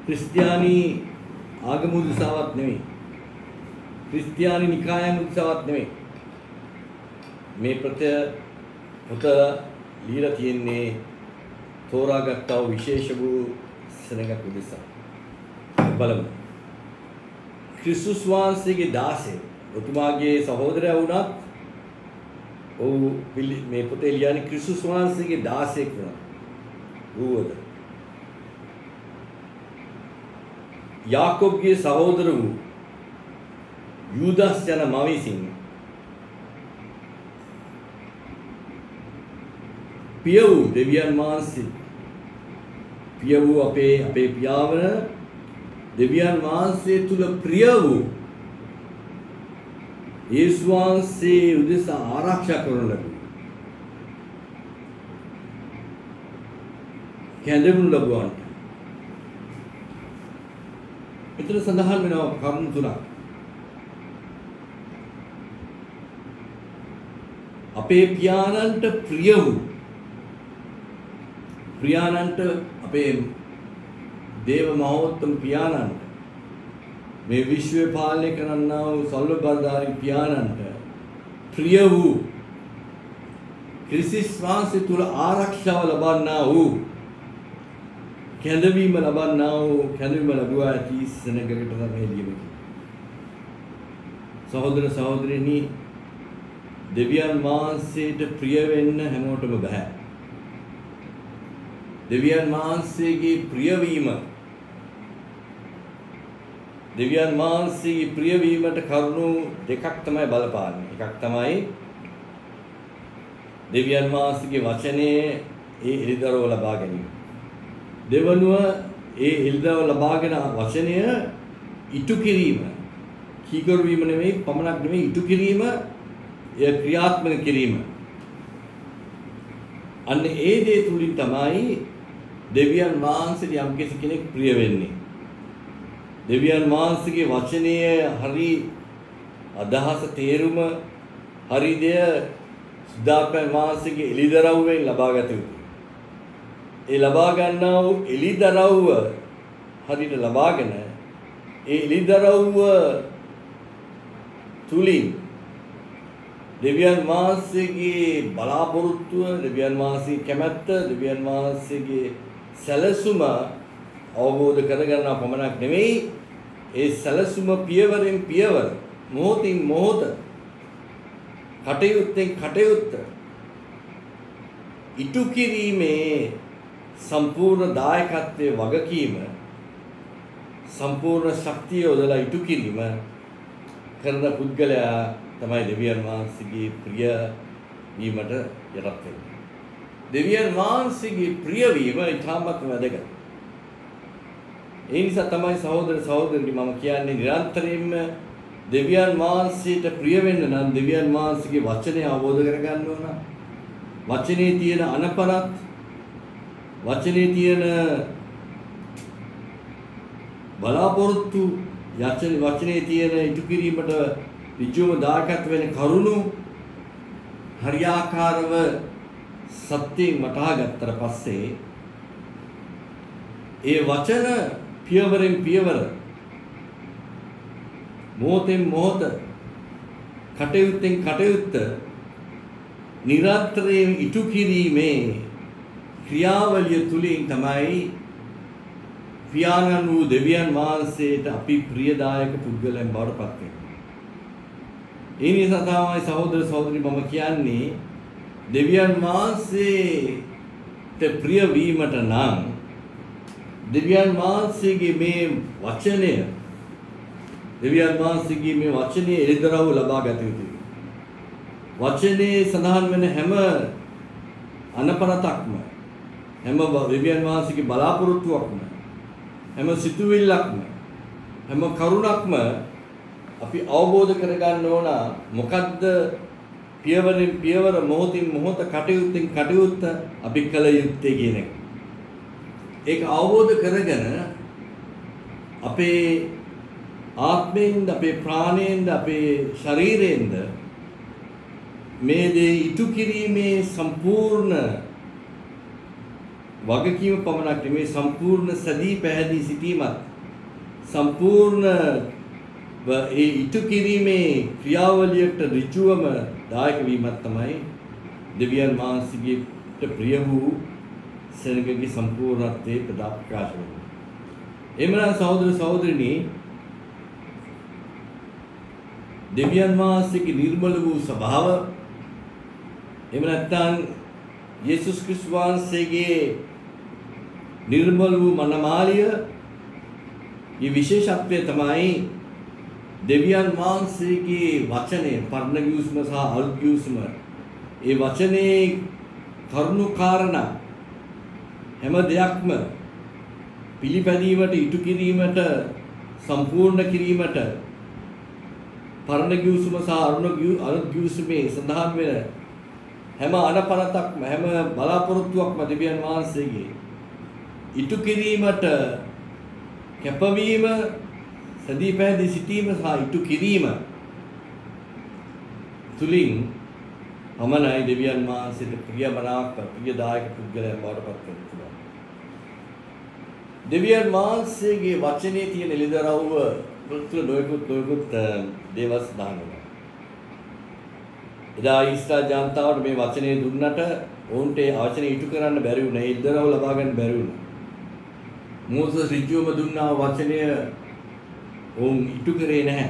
ක්‍රිස්තියානි ආගම උදෙසාවත් නෙවෙයි. ක්‍රිස්තියානි නිකායන් උදෙසාවත් නෙවෙයි. මේ පොත ලියලා තියෙන්නේ තෝරාගත්තා වූ විශේෂ වූ සෙනඟක් උදෙසා. බලමු. ක්‍රිස්තුස් වහන්සේගේ දාසයෙක් ඔතුමාගේ සහෝදරයා වුණත් ඔහු මේ පොතේ ලියන්නේ ක්‍රිස්තුස් වහන්සේගේ දාසයෙක් වුණා. වූවද යාකෝබ්ගේ සහෝදර වූ යූදාස් යන මව විසින් පිය වූ දෙවියන් වහන්සේ පිය වූ අපේ පියාවන දෙවියන් වහන්සේ තුල ප්‍රිය වූ යේසුස් වහන්සේ උදෙසා ආරක්ෂා කරනු ලැබුවා. කැඳවනු ලැබුවාන්ට. මෙතන සඳහන් වෙනවා කරුණු තුනක්. අපේ පියාණන්ට ප්‍රිය වූ පියාණන්ට අපේ දේව මහෝත්තම පියාණන්ට මේ විශ්වය පාලනය කරන්නා වූ සල්වබලධාරී පියාණන්ට ප්‍රිය වූ ක්‍රිස්තුස් වහන්සේ තුල ආරක්ෂාව ලබන්නා වූ කැඳවීම ලබන්නා වූ කැඳවීම ලැබුවා ඇති සෙනගකට තමයි ලියවෙන්නේ. සහෝදර සහෝදරියනි, දෙවියන් වහන්සේට ප්‍රිය වෙන්න හැමෝටම බෑ. දෙවියන් වහන්සේගේ ප්‍රියවීම දෙවියන් වහන්සේගේ ප්‍රියවීමට කරුණු දෙකක් තමයි බලපාන්නේ. එකක් තමයි දෙවියන් වහන්සේගේ වචනේ ඒ එළිදරව් ලබා ගැනීම. දෙවනුව ඒ එළිදරව් ලබාගෙන වචනය ඉටු කිරීම. කීකරු වීම නෙවෙයි, පමණක් නෙවෙයි, ඉටු කිරීම, ඒ ක්‍රියාත්මක කිරීම. අන්න ඒ දේ තුලින් තමයි දෙවියන් වහන්සේට යම් කෙනෙක් ප්‍රිය වෙන්නේ. දෙවියන් වහන්සේගේ වචනය හරි අදහස තේරුම හරි දෙය සුදාපන් වහන්සේගේ එළිදරව්වෙන් ලබා ගත යුතුයි. ඒ ලබා ගන්නා වූ එළිදරව්ව හරියට ලබාගෙන ඒ එළිදරව්ව තුලින් දෙවියන් වහන්සේගේ බලාපොරොත්තුව, දෙවියන් වහන්සේගේ කැමැත්ත, දෙවියන් වහන්සේගේ සැලසුම අවබෝධ කරගන්න පමණක් නෙවෙයි, ඒ සැලසුම පියවරෙන් පියවර, මොහොතින් මොහොත, කටයුත්තෙන් කටයුත්ත ඉටු කිරීමේ සම්පූර්ණ දායකත්වයේ වගකීම, සම්පූර්ණ ශක්තිය යොදලා ඉටු කිරීම කරන පුද්ගලයා තමයි දෙවියන් වහන්සේගේ ප්‍රිය වීමට යටත් වෙන්නේ. දෙවියන් වහන්සේගේ ප්‍රිය වීම ඉතාමත් වැදගත්. ඒ නිසා තමයි සහෝදර සහෝදරියනි මම කියන්නේ නිරන්තරයෙන්ම දෙවියන් වහන්සේට ප්‍රිය වෙන්න නම් දෙවියන් වහන්සේගේ වචනය අවබෝධ කරගන්න ඕන. වචනේ තියෙන අනපනත්, වචනේ තියෙන බලාපොරොත්තු, වචනේ තියෙන ඉටු කිරීමට විජුම දායකත්ව වෙන කරුණු හරියාකාරව සත්‍යයෙන් වටහා ගත්තට පස්සේ ඒ වචන පියවරෙන් පියවර, මොහොතෙන් මොහොත, කටයුත්තෙන් කටයුත්ත නිරන්තරයෙන් ඉටු කිරීමේ ක්‍රියාවලිය තුලින් තමයි පියාණන් වූ දෙවියන් වහන්සේට අපි ප්‍රියදායක පුද්ගලයන් බවට පත් වෙන්නේ. ඒ නිසා තමයි සහෝදර සහෝදරි මම කියන්නේ දෙවියන් වහන්සේට ප්‍රිය වීමට නම් දෙවියන් වහන්සේගේ මේ වචනය, දෙවියන් වහන්සේගේ මේ වචනේ එළිදරව් ලබා ගත යුතුයි. වචනේ සඳහන් වෙන හැම අනපනතක්ම, හැම දෙවියන් වහන්සේගේ බලාපොරොත්තුවක්ම, හැම සිතුවිල්ලක්ම, හැම කරුණක්ම අපි අවබෝධ කරගන්න ඕන. මොකද්ද පියවරෙන් පියවර, මොහොතින් මොහොත, කටයුත්තෙන් කටයුත්ත අපි කළ යුත්තේ කියන එක. ඒක අවබෝධ කරගෙන අපේ ආත්මයෙන්ද, අපේ ප්‍රාණයෙන්ද, අපේ ශරීරයෙන්ද මේ දේ ඉටු කිරීමේ සම්පූර්ණ වගකීම පමණක් නෙමෙයි, සම්පූර්ණ සදී පැහැදී සිටීමත්, සම්පූර්ණ ඒ ඉටු කිරීමේ ක්‍රියාවලියට ඍජුවම දායක වීමක් තමයි දෙවියන් වහන්සේගේ ප්‍රිය වූ සෙනගගේ සම්පූර්ණත්වයේ ප්‍රකාශ වෙන්නේ. එමනම් සහෝදර සහෝදරිනි, දෙවියන් වහන්සේගේ නිර්මල වූ ස්වභාව, එහෙම නැත්නම් යේසුස් ක්‍රිස්තුස් වහන්සේගේ නිර්මල වූ මනමාලිය, මේ විශේෂත්වය තමයි දෙවියන් වහන්සේගේ වචනය, පරණ ගිවිසුම සහ අලුත් ගිවිසුම, ඒ වචනේ කරුණු කාරණා හැම දෙයක්ම පිළිපැදීමට, ඉටු කිරීමට, සම්පූර්ණ කිරීමට පරණ ගිවිසුම සහ අලුත් ගිවිසුමේ සඳහන් වෙන හැම අනපනතක්ම, හැම බලාපොරොත්තුවක්ම දෙවියන් වහන්සේගේ ඉටු කිරීමට කැපවීම සදී පැහැදී සිටීම සහ ඉටු කිරීම තුලින් පමණයි දෙවියන් වහන්සේට ප්‍රියමනාප ප්‍රියදායක පුද්ගලයන් බවට පත් වෙන්න පුළුවන්. දෙවියන් වහන්සේගේ වචනේ තියෙන එළිදරව්ව තුළ නොයෙකුත් දේවල් සඳහන් වෙනවා. එදා ඊශ්‍රායල් ජනතාවට මේ වචනේ දුන්නට ඔවුන්ට ඒ වචනේ ඉටු කරන්න බැරි වුණා. ඒ එළිදරව් ලබා ගන්න බැරි වුණා. මෝසස් ඍජුවම දුන්නා වචනය ඔවුන් ඉටු කරේ නැහැ.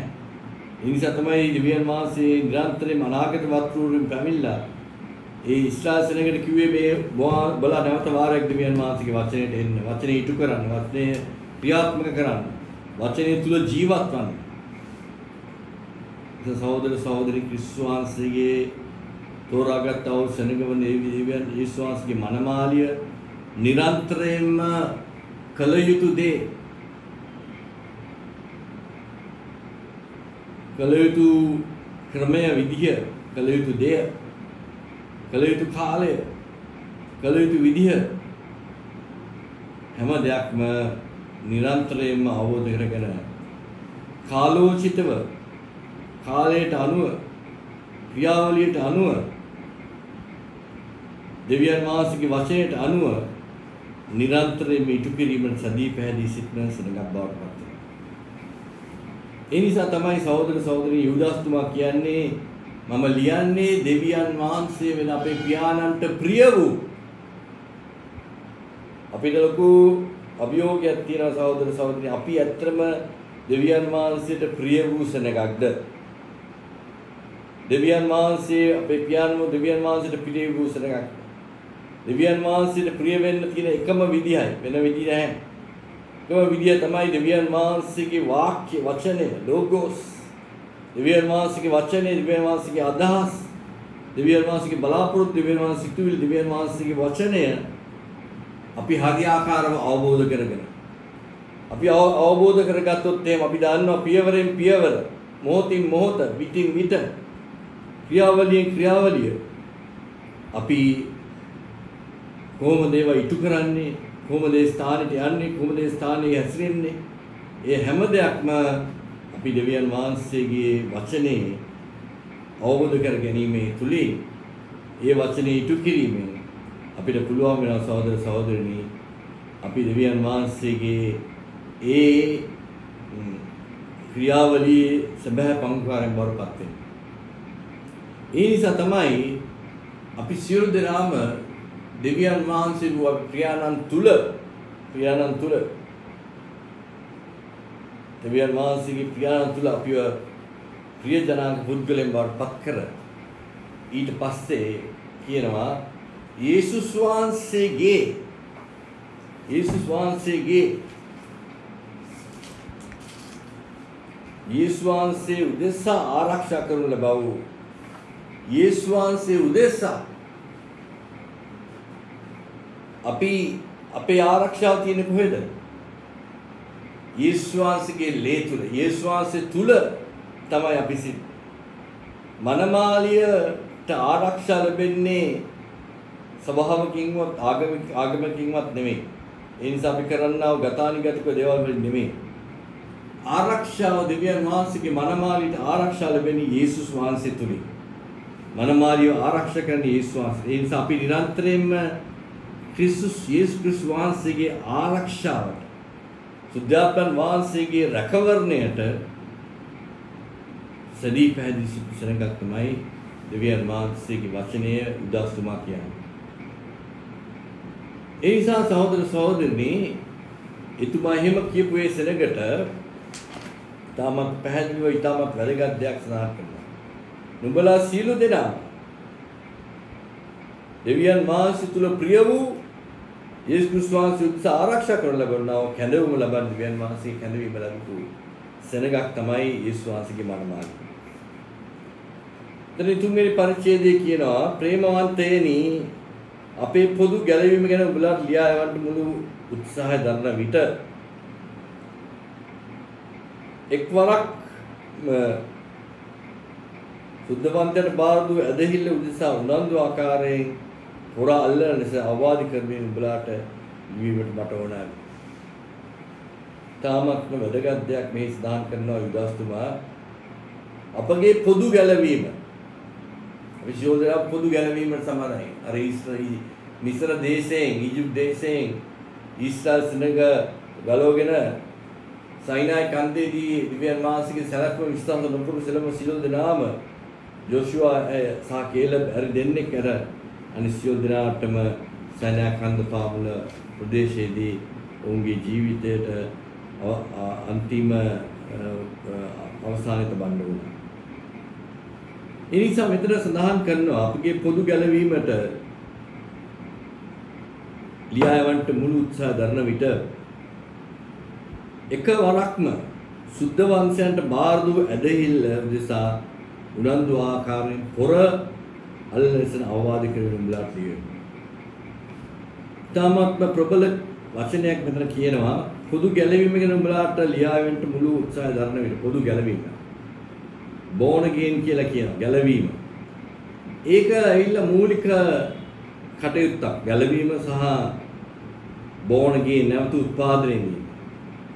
ඒ නිසා තමයි දෙවියන් වහන්සේ නිරන්තරයෙන් අනාගත වත්රුවෙන් පැමිණලා ඒ ඊශ්‍රායල් සෙනඟට කිව්වේ මේ බලා නැවත වාරයක් දෙවියන් වහන්සේගේ වචනයට එන්න. වචනේ ඉටු කරන්න, වචනේ ක්‍රියාත්මක කරන්න, වචනේ තුල ජීවත් වන්න. සහෝදර සහෝදරි ක්‍රිස්තුස් වහන්සේගේ තෝරාගත් වූ සෙනඟවන දෙවියන් යේසුස් වහන්සේගේ මනමාලිය නිරන්තරයෙන්ම කළ යුතු දේ, කළ යුතු ක්‍රමය, විදිය, කළ යුතු දේ, කළ යුතු කාලය, කළ යුතු විදිය හැම දෙයක්ම නිරන්තරයෙන්ම අවබෝධ කරගෙන කාලෝචිතව කාලයට අනුව ක්‍රියාවලියට අනුව දෙවියන් වහන්සේගේ වචනයට අනුව නිරන්තරයෙන්ම ඉටු කිරීමට සදී පැහැදී සිටින සෙනඟක් බවට පත් වෙනවා. ඒ නිසා තමයි සහෝදර සහෝදරී යුදාස්තුමා කියන්නේ මම ලියන්නේ දෙවියන් වහන්සේ වෙන අපේ පියාණන්ට ප්‍රිය වූ. අපිට ලොකු අභියෝගයක් තියෙනවා සහෝදර සහෝදරී, අපි ඇත්තම දෙවියන් වහන්සේට ප්‍රිය වූ සෙනඟක්ද? දෙවියන් වහන්සේ අපේ පියාණන් දෙවියන් වහන්සේට ප්‍රිය වූ සෙනඟක්. දෙවියන් වහන්සේට ප්‍රිය වෙන්න තියෙන එකම විදියයි, වෙන විදිය නැහැ. එකම විදිය තමයි දෙවියන් වහන්සේගේ වාක්‍ය වචනය, ලෝගෝස්. දෙවියන් වහන්සේගේ වචනය, දෙවියන් වහන්සේගේ අදහස්, දෙවියන් වහන්සේගේ බලාපොරොත්තු, දෙවියන් වහන්සේ සිතුවිලි, දෙවියන් වහන්සේගේ වචනය අපි හරියාකාරව අවබෝධ කරගෙන අපි අවබෝධ කරගත්තොත් එහෙනම් අපි දන්නවා පියවරෙන් පියවර, මොහොතින් මොහොත, විටින් විට, ක්‍රියාවලියෙන් ක්‍රියාවලිය අපි කොහොමද ඒවා ඉටු කරන්නේ, කොහොමද ඒ ස්ථානෙට යන්නේ, කොහොමද ඒ ස්ථානයේ හැසිරෙන්නේ, ඒ හැම දෙයක්ම අපි දෙවියන් වහන්සේගේ වචනේ අවබෝධ කර ගැනීමේ තුලින් ඒ වචනේ ඉටු කිරීමෙන් අපිට පුළුවන් වෙනවා සහෝදර සහෝදරනි, අපි දෙවියන් වහන්සේගේ ඒ ක්‍රියාවලියේ සැබෑ පංගුකාරයන් බවට පත් වෙනවා. ඒ නිසා තමයි අපි සියලු දෙනාම දෙවියන් වහන්සේ වූ ක්‍රියානන් තුල දෙවියන් වහන්සේගේ ක්‍රියානන් තුල අපිව ප්‍රියජනක පුද්ගලයන් බවට පත් කර ඊට පස්සේ කියනවා යේසුස් වහන්සේ උදෙසා ආරක්ෂා කරනු ලබා වූ යේසුස් වහන්සේ උදෙසා අපි අපේ ආරක්ෂාව තියෙන්නේ කොහෙද? යේසුස් වහන්සේගේ ලේ තුල, යේසුස් වහන්සේ තුල තමයි අපි සිටින්නේ. මනමාලියට ආරක්ෂා ලැබෙන්නේ ස්වභාවකින්වත් ආගමකින්වත් නෙමෙයි. ඒ නිසා අපි කරන්නා වූ ගතානිගතික දේවල් වලින් නෙමෙයි. ආරක්ෂාව දෙවියන් වහන්සේගේ මනමාලියට ආරක්ෂා ලැබෙන්නේ යේසුස් වහන්සේ තුලින්. මනමාලිය ආරක්ෂා කරන යේසුස් වහන්සේ. ඒ නිසා අපි නිරන්තරයෙන්ම යේසුස් ක්‍රිස්තුස් වහන්සේගේ ආරක්ෂාවට, සුද්ධාත්මන් වහන්සේගේ රැකවරණයට සදී පැහැදිලි සිටිසනක් තමයි දෙවියන් වහන්සේගේ වචනය උදාස්තුමා කියන්නේ. ඒ නිසා සහෝදර සහෝදරනි, එතුමා එහෙම කියපු ඒ සෙනඟට තාමත් පැහැදිලිව ඊටමත් වැදගත් දෙයක් සඳහන් කරනවා. නුඹලා සියලු දෙනා දෙවියන් වහන්සේ තුල ප්‍රිය වූ යේසුස් ක්‍රිස්තුස් වහන්සේ ආරක්ෂා කරන ලබනවා කැඳවීම ලබන දෙවියන් වහන්සේ කැඳවීම ලැබපු සෙනඟක් තමයි යේසුස් වහන්සේගේ මනමාලිය. එතන තුන්වෙනි පරිච්ඡේදයේ කියනවා ප්‍රේමවන්තයනි අපේ පොදු ගැලවීම ගැන ඔබලාට ලියා යවන්න මුළු උත්සාහය දරන විට එක්වරක් සුද්ධවන්තයන් බාර දු ඇදහිල්ල උදෙසා උනන්දු ආකාරයෙන් හොරා අල්ලන ලෙස අවවාද කරමින් ඔබලාට වීමට මට ඕනෑ. තාමත්ම වැදගත් දෙයක් මේ සඳහන් කරනවා යුදාස්තුමා අපගේ පොදු ගැලවීම. අපි සියලු පොදු ගැලවීමට සමානයි. අර මිස්ර දේශයෙන් ඊජිප්ත දේශයෙන් ඊශ්‍රායල් සෙනග ගලවගෙන සයිනායි කන්දේදී දිව්‍යන් වහන්සේගේ සැලැස්ම විස්තර නොකරපු සියලු දෙනාම යෝෂුවා සහ කේලබ් හරි දෙන්නේ කර අනිත් සියලු දෙනාටම සයිනායි කන්ද පාමුල ප්‍රදේශයේදී ඔවුන්ගේ ජීවිතයට අන්තිම අවසානයේ තබන්න වුණා. ඒ නිසා මෙතන සඳහන් කරනවා අපගේ පොදු ගැලවීමට ලියාවන්ට මුළු උත්සාහ දරන විට එකවරක්ම සුද්ධ වංශයන්ට බාර දුව ඇදහිල්ල උදෙසා උනන්දු ආකාරයෙන් පොර අල්ලසන අවවාද කරමින් උඹලා තියෙනවා. තාමත්ම ප්‍රබල වචනයක් මෙතන කියනවා පොදු ගැලවීම ගැන උඹලාට ලියාවෙන්න මුළු උත්සාහය දරන විට පොදු ගැලවීම. born again කියලා කියනවා ගැලවීම. ඒක ඇවිල්ලා මූලික කටයුත්තක් ගැලවීම සහ born again නැවත උත්පාදනය වීම.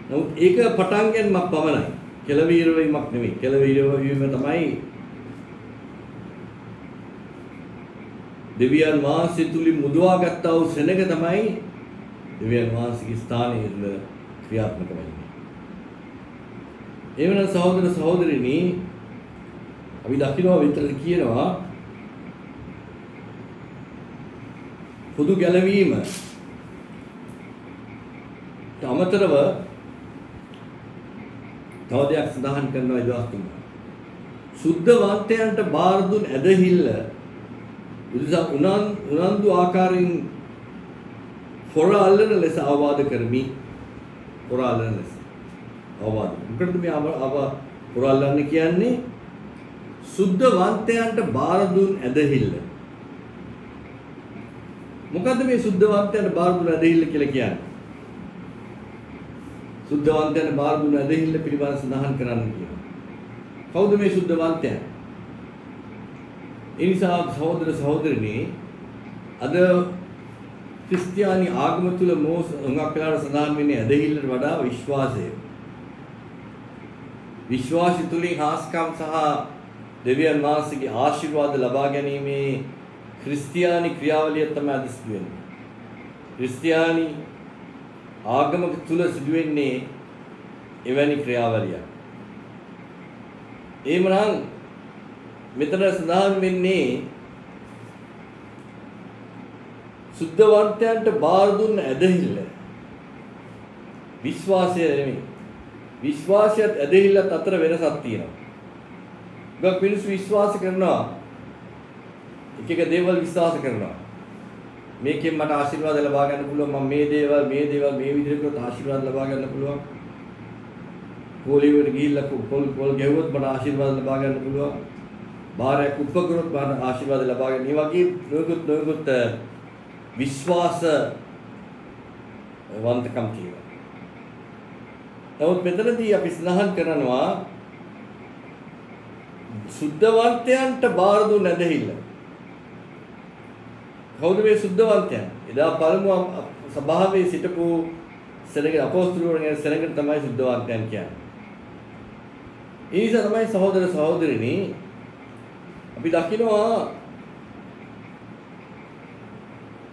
නමුත් ඒක පටන් ගැනීමක් පමණයි. කෙලවීර වීමක් නෙමෙයි. කෙලවීර වීම තමයි දෙවියන් වහන්සේ තුලින් මුදවා ගත්තා වූ සෙනඟ තමයි දෙවියන් වහන්සේගේ ස්ථානයේ ඉන්න ක්‍රියාත්මක වෙන්නේ. එවනම් සහෝදර සහෝදරිනි අපි දකිනවා විතර කියනවා පොදු ගැලවීම අමතරව තව දෙයක් සඳහන් කරනවා ඉදවස්තුමා. සුද්ධ වන්තයන්ට බාර දුන් ඇදහිල්ල උදෙසා උනන්දු ආකාරයෙන් පොර අල්ලන ලෙස අවවාද කරමි. පොර අල්ලන ලෙස අවවාද. මොකටද මේ පොර අල්ලන්න කියන්නේ? සුද්ධ වන්තයන්ට බාර දුන් ඇදහිල්ල. මොකද්ද මේ සුද්ධ වන්තයන්ට බාර දුන් ඇදහිල්ල කියලා කියන්නේ? සුද්ධ වන්තයන්ට බාර දුන් ඇදහිල්ල පිළිබඳව සඳහන් කරන්න කියනවා. කවුද මේ සුද්ධ වන්තයන්? ඒ නිසා සහෝදර සහෝදරිනි අද ක්‍රිස්තියානි ආගම තුල හුඟක් වෙලාවට සඳහන් වෙන්නේ ඇදහිල්ලට වඩා විශ්වාසය. විශ්වාසය තුලින් හාස්කම් සහ දෙවියන් වහන්සේගේ ආශිර්වාද ලබා ගැනීමේ ක්‍රිස්තියානි ක්‍රියාවලිය තමයි අද සිදු වෙන්නේ. ක්‍රිස්තියානි ආගම තුල සිදු වෙන්නේ එවැනි ක්‍රියාවලියක්. එහෙමනම් මෙතන සඳහන් වෙන්නේ සුද්ධවන්තයන්ට බාර දුන්න ඇදහිල්ල. විශ්වාසය නෙමෙයි. විශ්වාසයත් ඇදහිල්ලත් අතර වෙනසක් තියෙනවා. ගොඩක් මිනිස්සු විශ්වාස කරනවා. එක දේවල් විශ්වාස කරනවා. මේකෙන් මට ආශිර්වාද ලබා ගන්න පුළුවන්. මම මේ දේවල් මේ විදිහට කරොත් ආශිර්වාද ලබා ගන්න පුළුවන්. පොලිවට ගිහිල්ලා පොල් ගැහුවොත් මට ආශිර්වාද ලබා ගන්න පුළුවන්. බාරයක් උපකරොත් මට ආශිර්වාද ලබා ගන්න. මේ වගේ නොයෙකුත් විශ්වාස වන්තකම් තියෙනවා. නමුත් මෙතනදී අපි සඳහන් කරනවා සුද්ධවන්තයන්ට බාර දුන්න ඇදහිල්ල. කවුද මේ සුද්ධවන්තයන්? එදා පළමු සභාවේ සිටපු සෙනඟ අපොස්තුලවරුන්ගේ සෙනඟ තමයි සුද්ධවන්තයන් කියන්නේ. ඒ නිසා තමයි සහෝදර සහෝදරිනි අපි දකිනවා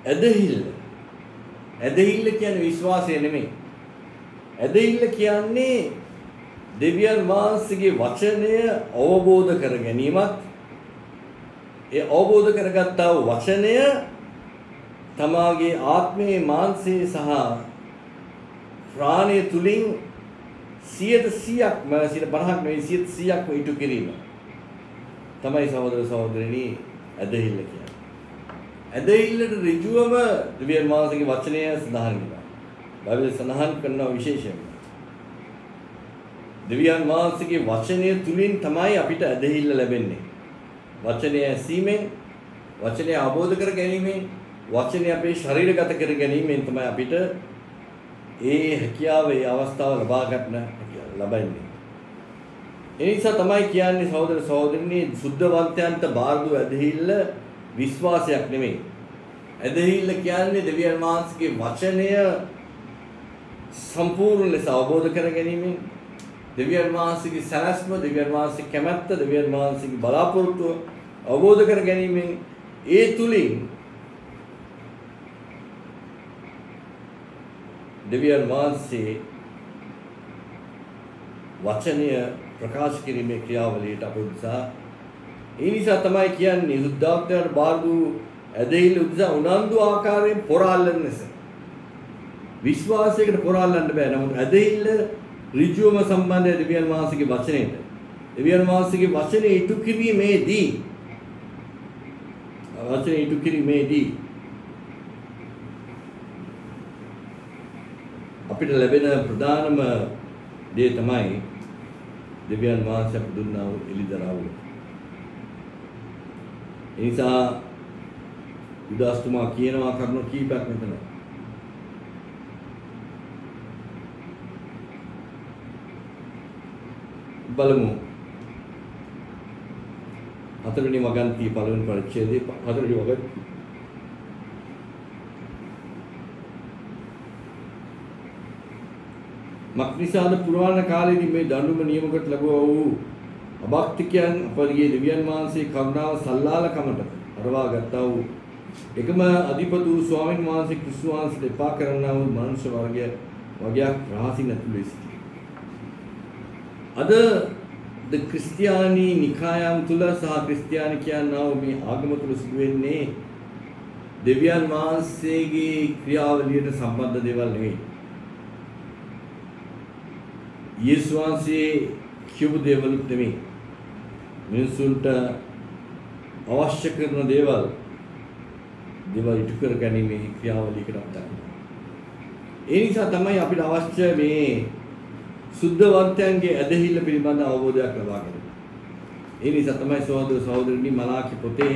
ඇදහිල්ල කියන්නේ විශ්වාසය නෙමෙයි. ඇදහිල්ල කියන්නේ දෙවියන් වහන්සේගේ වචනය අවබෝධ කර ගැනීමත් ඒ අවබෝධ කරගත්තා වූ වචනය තමාගේ ආත්මයේ මාංශයේ සහ ප්‍රාණය තුලින් 100%ක්ම 50ක් නෙවෙයි 100%ක්ම ඉටු කිරීම තමයි සහෝදර සහෝදරිනි ඇදහිල්ල කියන්නේ. ඇදහිල්ලට ඍජුවම දෙවියන් වහන්සේගේ වචනය සඳහන් වෙනවා. බයිබලයේ සඳහන් කරනවා විශේෂයෙන්ම. දෙවියන් වහන්සේගේ වචනය තුලින් තමයි අපිට ඇදහිල්ල ලැබෙන්නේ. වචනය ඇසීමෙන්, වචනය අවබෝධ කර ගැනීමෙන්, වචනය අපේ ශරීරගත කර ගැනීමෙන් තමයි අපිට ඒ හැකියාව, ඒ අවස්ථාව ලබා ගන්න ලබන්නේ. ඒ නිසා තමයි කියන්නේ සහෝදර සහෝදරිනි සුද්ධවන්තයන්ට බාර දු ඇදහිල්ල විශ්වාසයක් නෙමෙයි. ඇදහිල්ල කියන්නේ දෙවියන් වහන්සේගේ වචනය සම්පූර්ණ ලෙස අවබෝධ කර ගැනීමෙන් දෙවියන් වහන්සේගේ සැලැස්ම, දෙවියන් වහන්සේගේ කැමැත්ත, දෙවියන් වහන්සේගේ බලාපොරොත්තුව අවබෝධ කර ගැනීමෙන් ඒ තුලින් දෙවියන් වහන්සේ වචනය ප්‍රකාශ කිරීමේ ක්‍රියාවලියට අප උත්සාහ. ඒ නිසා තමයි කියන්නේ සුද්ධාත්මයට බාර වූ ඇදහිල්ල උදෙසා උනන්දු ආකාරයෙන් පොරාලන ලෙස. විශ්වාසයකට පොරාලන්න බෑ. නමුත් ඇදහිල්ල ඍජුවම සම්බන්ධය දෙවියන් වහන්සේගේ වචනයට. දෙවියන් වහන්සේගේ වචනේ ඉටු කිරීමේදී අපිට ලැබෙන ප්‍රධානම දේ තමයි දෙවියන් වහන්සේ අපට දුන්නා වූ එළිදරව්. ඒ නිසා උදාස්තුමා කියනවා කරුණු කීපයක් මෙතන. බලමු. හතරවෙනි වගන්තිය පළවෙනි පරිච්ඡේදයේ හතරවෙනි වගන්තිය. මක්නිසාද පුරාණ කාලයේදී මේ දඬුවම නියමකට ලැබුවා වූ අභක්තිකයන් අපගේ දෙවියන් වහන්සේ කරුණාව සල්ලාලකමට අරවා ගත්තා වූ එකම අධිපති වූ ස්වාමීන් වහන්සේ ක්‍රිස්තු වහන්සේට එපා කරන්නා වූ මනුෂ්‍ය වර්ගයක් රහසින් ඇතුළේ සිටි. අද ද ක්‍රිස්තියානි නිකායම් තුල සහ ක්‍රිස්තියානි කියනා වූ මේ ආගම තුල සිදුවෙන්නේ දෙවියන් වහන්සේගේ ක්‍රියාවලියට සම්බන්ධ දේවල් නෙවෙයි. යේසුස් වහන්සේ කියපු දේවලුත් නෙමෙයි. මිනිසුන්ට අවශ්‍ය කරන දේවල් ඉටු කර ගැනීමේ ක්‍රියාවලියකට අපි දකිනවා. ඒ නිසා තමයි අපිට අවශ්‍ය මේ සුද්ධවන්තයන්ගේ ඇදහිල්ල පිළිබඳ අවබෝධයක් ලබා ගන්න. ඒ නිසා තමයි සහෝදර සහෝදරිනි මලාකි පොතේ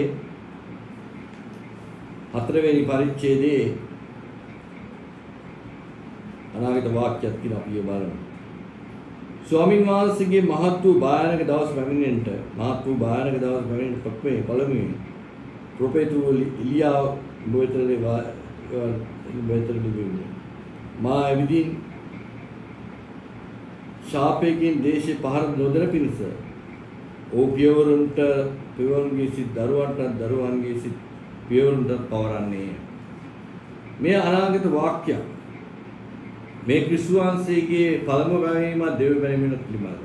4 වෙනි පරිච්ඡේදයේ අනාගත වාක්‍යයක් කියලා අපි බලමු. ස්වාමීන් වහන්සේගේ මහත් වූ භයානක දවස් පැමිණෙන්නට පළමුවෙන් ප්‍රොෆෙතු ඉලියා බොයිතරේ මා එවිදින් ශාපයෙන් දේශේ පහර නොදෙන පිණිස ඕ පියවරුන්ගේ සිත් දරුවන්ගේ සිත් පියවරුන්ට පවරන්නේ. මේ අනාගත වාක්‍යය මේ ක්‍රිස්තු වහන්සේගේ පළමු පැමිණීම දෙවි පැමිණීම පිළිබඳව.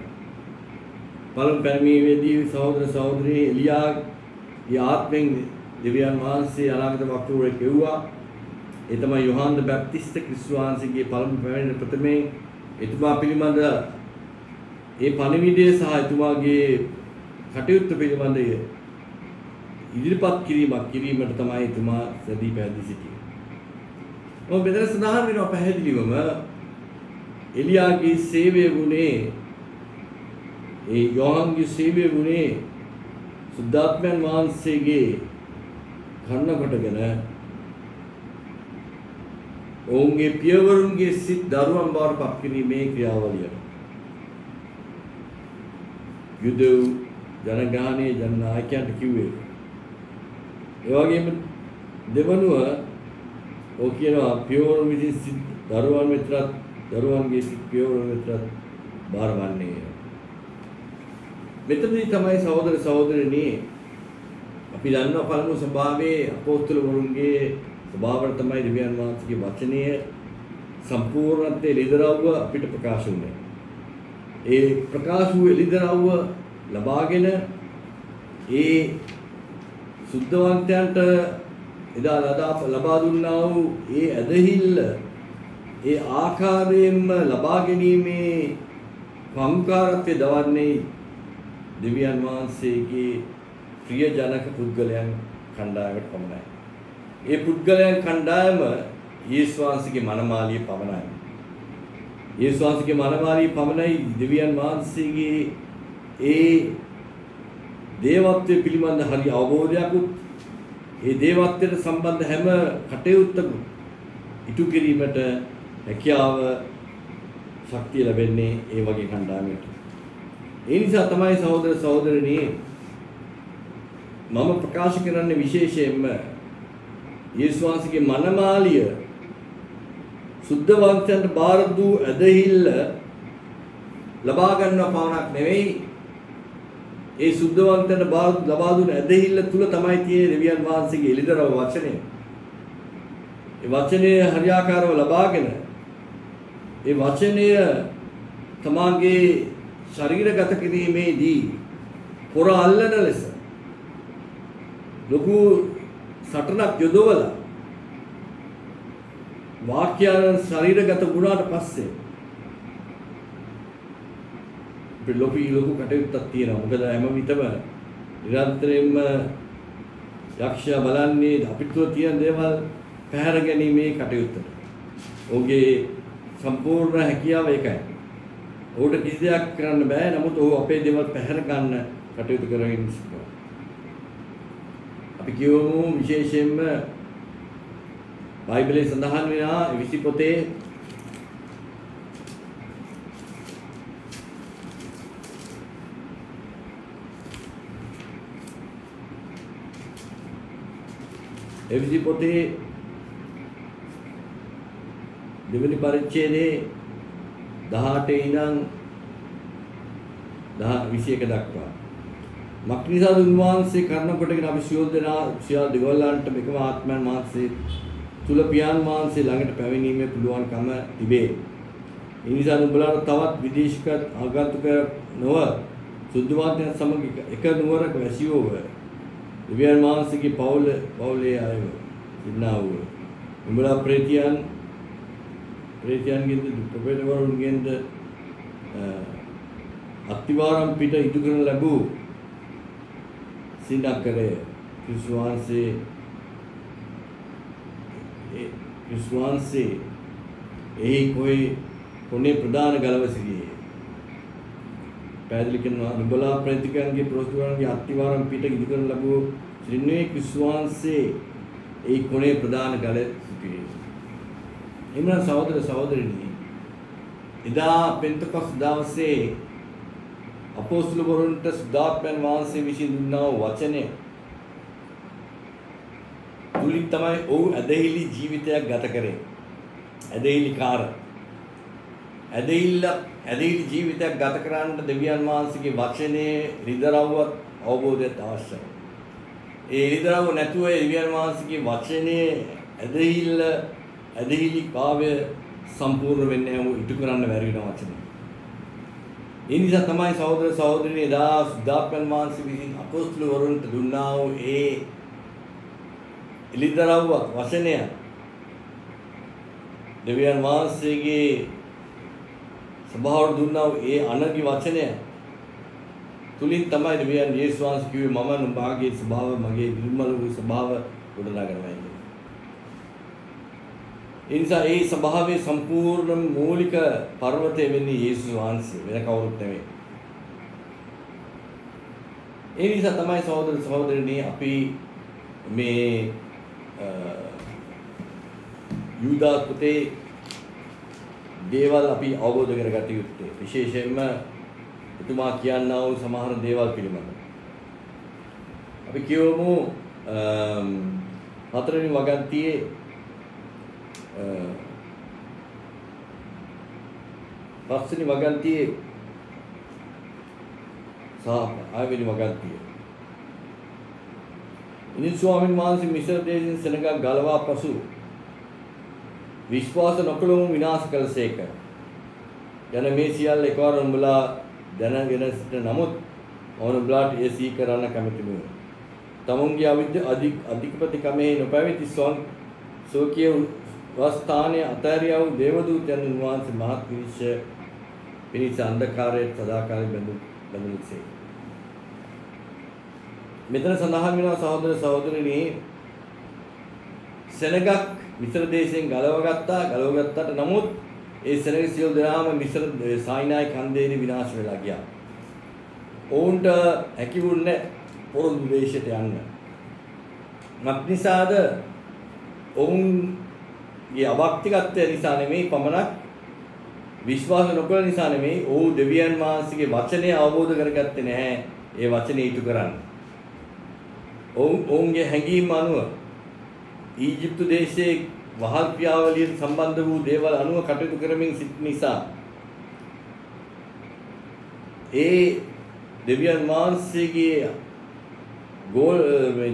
පළමු පැමිණීමේදී සහෝදර සහෝදරී එලියාගේ ආත්මෙන් දෙවියන් වහන්සේ අනාගත වක්තවරයෙක් වෙව්වා. ඒ තමයි යොහාන් ද බැප්ටිස්ට් ක්‍රිස්තු වහන්සේගේ පළමු පැමිණීම ප්‍රථමයෙන් එතුමා පිළිබඳ ඒ පණිවිඩය සහ එතුමාගේ කටයුත්ත පිළිබඳ ඉදිරිපත් කිරීමට තමයි එතුමා සැදී පැහැදී සිටියේ. මොකද මෙතන සඳහන් වෙනවා පැහැදිලිවම එලියාගේ සේවය වුණේ ඒ යොහාන්ගේ සේවය වුණේ සුද්ධාත්මයන් වහන්සේගේ කර්ණ කොටගෙන ඔවුන්ගේ පියවරුන්ගේ සිත් දරුවන් බවට පත් කිරීමේ ක්‍රියාවලියට. යුද ජනගහනයේ ජනනායකයන්ට කිව්වේ. ඒ වගේම දෙවනුව ඔය කියනවා පියවරුන් විසින් සිත් දරුවන් වෙතත් දරුවන්ගේ සිත් පියවරුන් වෙතත් බාරවන්නේ. මෙතනදී තමයි සහෝදර සහෝදරිනි අපි දන්නා පළමු ස්වභාවයේ අපෝස්තලවරුන්ගේ ස්වභාවය තමයි දෙවියන් වහන්සේගේ වචනය සම්පූර්ණත්වයේ එළිදරව්ව අපිට ප්‍රකාශ වුණේ. ඒ ප්‍රකාශ වූ එළිදරව්ව ලබාගෙන ඒ සුද්ධවන්තයන්ට එදා ලබා දුන්නා වූ ඒ ඇදහිල්ල ඒ ආකාරයෙන්ම ලබා ගැනීමේ පංකාරත්වයේ දවන්නේ දෙවියන් වහන්සේගේ ප්‍රියජනක පුද්ගලයන් කණ්ඩායමට පමණයි. ඒ පුද්ගලයන් කණ්ඩායම යේසුස් වහන්සේගේ මනමාලිය පමණයි. යේසුස් වහන්සේගේ මනමාලිය පමණයි දෙවියන් වහන්සේගේ ඒ දේවත්වය පිළිබඳ හරි අවබෝධයකුත් ඒ දේවත්වයට සම්බන්ධ හැම කටයුත්තකම ඉටු කිරීමට හැකියාව ශක්තිය ලැබෙන්නේ ඒ වගේ කණ්ඩායමකට. ඒ නිසා තමයි සහෝදර සහෝදරිනි මම ප්‍රකාශ කරන්නේ විශේෂයෙන්ම යේසුස් වහන්සේගේ මනමාලිය සුද්ධවන්තයන්ට බාර දූ ඇදහිල්ල ලබා ගන්නව පමණක් නෙවෙයි ඒ සුද්ධවන්තයන්ට ලබා දුන ඇදහිල්ල තුල තමයි තියෙන්නේ දෙවියන් වහන්සේගේ එළිදරව් වචනය. ඒ වචනය හරියාකාරව ලබාගෙන ඒ වචනය තමාගේ ශරීරගත කිරීමේදී පොර අල්ලන ලෙස ලොකු සටනක් යොදවලා වාක්‍යයන් ශරීරගත වුණාට පස්සේ අපේ ලොකු කටයුත්තක් තියෙනවා. මොකද හැම විටම නිරන්තරයෙන්ම යක්ෂයා බලන්නේ අපිට තියෙන දේවල් පැහැර ගැනීමේ කටයුත්තට. ඔහුගේ සම්පූර්ණ හැකියාව ඒකයි. ඔහුට කිසි දෙයක් කරන්න බෑ. නමුත් ඔහු අපේ දේවල් පැහැර ගන්න කටයුතු කරගෙන ඉන්නවා. අපි කියවමු විශේෂයෙන්ම බයිබලයේ සඳහන් වෙනා විසි පොතේ එවිසි පොතේ දෙවෙනි පරිච්ඡේදයේ 18 ඉඳන් 21 දක්වා මක්නිසාද උන්වහන්සේ කරන කොටගෙන අපි සියලු දෙවියන්ට එකම ආත්මයන් වහන්සේ තුල පියාණන් වහන්සේ ළඟට පැමිණීමේ පුළුවන්කම තිබේ. ඒ නිසා නුඹලාට තවත් විදේශික ආගන්තුක නොව සුද්ධවන්තයන් සමග එක නුවරක වැසියෝව දෙවියන් වහන්සේගේ පවුලේ අයව ඉන්නා වූ නුඹලා ප්‍රේතයන්ගෙන්ද ප්‍රපේතවරුන්ගෙන්ද අත්තිවාරම් පිට ඉදු කරන ලැබූ සිනකරේ ක්‍රිස්තුවන්සේ එහි කොනේ ප්‍රධාන ගලවසිරියේ පැහැදිලි කරනවා නුඹලා ප්‍රේතිකයන්ගේ ප්‍රොස්තුවන්ගේ අත්තිවාරම් පිට ඉදු කරන ලැබූ ශ්‍රීනේ ක්‍රිස්තුවන්සේ එහි කොනේ ප්‍රධාන ගලවසිරියේ එමන සහෝදර සහෝදරිනි එදා පෙන්තකොස් දවසේ අපොස්තුලවරුන්ට සුද්ධාත්මයන් වහන්සේ විසින් දුන්නා වූ වචනය තුලින් තමයි ඔහු ඇදහිලි ජීවිතයක් ගත කරේ. ඇදහිලි ජීවිතයක් ගත කරන්න දෙවියන් වහන්සේගේ වචනේ රිදරව්වත් අවබෝධයත් අවශ්‍යයි. ඒ රිදරව් නැතුව දෙවියන් වහන්සේගේ වචනේ ඇදහිලි භාවය සම්පූර්ණ වෙන්නේ නැහැ. ඉටු කරන්න බැරි වෙන වචනේ. ඒ නිසා තමයි සහෝදර සහෝදරියනි එදා සුද්ධාත්මයන් වහන්සේ විසින් අපොස්තුලවරුන්ට දුන්නා වූ ඒ එළිදරව් වචනය දෙවියන් වහන්සේගේ ස්වභාවයට දුන්නා වූ ඒ අනගි වචනය තුලින් තමයි දෙවියන් යේසුස් වහන්සේ කිව්වේ මම නුඹගේ ස්වභාව මගේ නිර්මල වූ ස්වභාව ගොඩනගනවා කියන්නේ. ඒ නිසා ඒ ස්වභාවයේ සම්පූර්ණ මූලික පර්වතය වෙන්නේ යේසුස් වහන්සේ වෙන කවුරුත් නෙවෙයි. ඒ නිසා තමයි සහෝදර සහෝදරියනි අපි මේ යුදා පුතේ දේවල් අපි අවබෝධ කරගත යුත්තේ විශේෂයෙන්ම එතුමා කියනා වූ සමහර දේවල් පිළිබඳව. අපි කියවමු හතරවෙනි වගන්තියේ පස්වෙනි වගන්තියේ සහ ආයවෙනි වගන්තියේ ඉනිත් ස්වාමීන් වහන්සේ මිශ්‍ර දේශයෙන් සෙනඟක් ගලවා පසු විශ්වාස නොකළවුන් විනාශ කළසේක. යන මේ සියල්ල එකවර උඹලා දැනගෙන සිට නමුත් උඹලාට ඒ සී කරන්න කැමතිමු. තමුන්ගේ අධිපතිකමේ නොපැවති සෝකීය වස්ථානයේ අතහැරියා වූ දේවදූතයන් වහන්සේ මහත් පිණිස අන්ධකාරයේ සදාකාලික බඳුන්සේ. මෙතන සඳහන් වෙනවා සහෝදර සහෝදරිනි සෙනගක් මිශ්‍ර දේශයෙන් ගලවගත්තාට නමුත් ඒ සෙනග සියලු දෙනාම මිශ්‍ර සායිනායි කන්දේදී විනාශ වෙලා ගියා. ඔවුන්ට හැකි වුණේ පොරොන්දු දේශයට යන්න. මක්නිසාද ඔවුන්ගේ අභක්තිකත්වය නිසා නෙමෙයි පමණක් විශ්වාස නොකළ නිසා නෙමෙයි ඔව් දෙවියන් වහන්සේගේ වචනය අවබෝධ කරගත්තේ නැහැ. ඒ වචනේ ඉටු කරන්න. ඔවුන්ගේ හැඟීම් අනුව ඊජිප්තු දේශයේ වහල් ක්‍රියාවලියට සම්බන්ධ වූ දේවල් අනුව කටයුතු කරමින් සිටින නිසා ඒ දෙවියන් වහන්සේගේ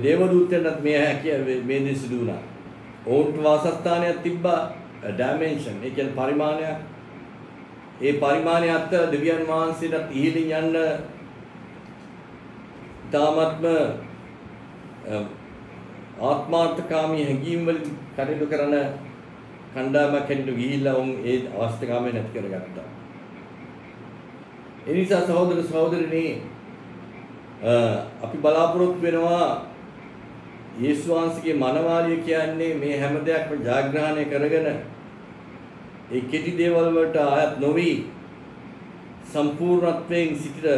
දේවදූතයන්ට මේ හැකියාව මේ දේ සිදු වුණා. ඔවුන්ට වාසස්ථානයක් තිබ්බා ඩයිමෙන්ෂන් ඒ කියන්නේ පරිමාණයක්. ඒ පරිමාණය අතර දෙවියන් වහන්සේට ඉහළින් යන්න තාමත්ම ආත්මාර්ථකාමී හැඟීම් වලින් කටයුතු කරන කණ්ඩායමක් හැටියට ගිහිල්ලා උන් ඒ අවස්ථාවම නැති කරගත්තා. ඒ නිසා සහෝදර සහෝදරිනි අපි බලාපොරොත්තු වෙනවා යේසුස් වහන්සේගේ මනමාලිය කියන්නේ මේ හැම දෙයක්ම ජයග්‍රහණය කරගෙන ඒ කෙටි දේවල් වලට ආයත් නොවි සම්පූර්ණත්වයෙන් සිටින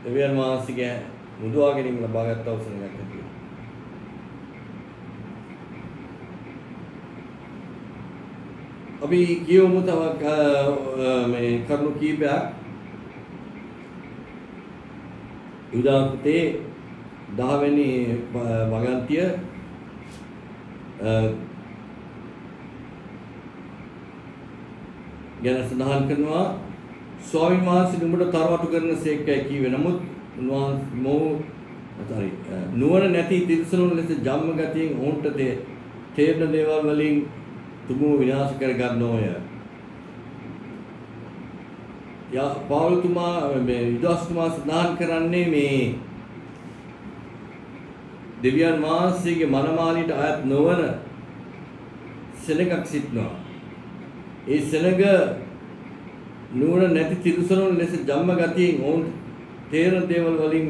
දෙවියන් වහන්සේගේ මුදවා ගැනීම ලබාගත් අවසරයක් ඇති. අපි කියමු තව මේ කරුණු කීපයක් උදාහරණේ 10 වෙනි වගන්තිය ගැන සඳහන් කරනවා ස්වාමීන් වහන්සේ නුඹට තරවටු කරන සේක්කයි කීවේ. නමුත් උන්වහන්සේ නුවණ නැති තිරිසනුන් ලෙස ජම්ම ගතියෙන් ඔවුන්ට තේරෙන දේවල් වලින් තුමෝ විනාශ කර ගන්නෝය. පාවුල්තුමා මේ යුදාස්තුමා සඳහන් කරන්නේ මේ දෙවියන් වහන්සේගේ මනමාලියට අයත් නොවන සෙනගක් සිටිනවා. ඒ සෙනග නුවණ නැති තිරිසනුන් ලෙස ජම්ම ගතියෙන් ඔවුන් තේරෙන දේවල් වලින්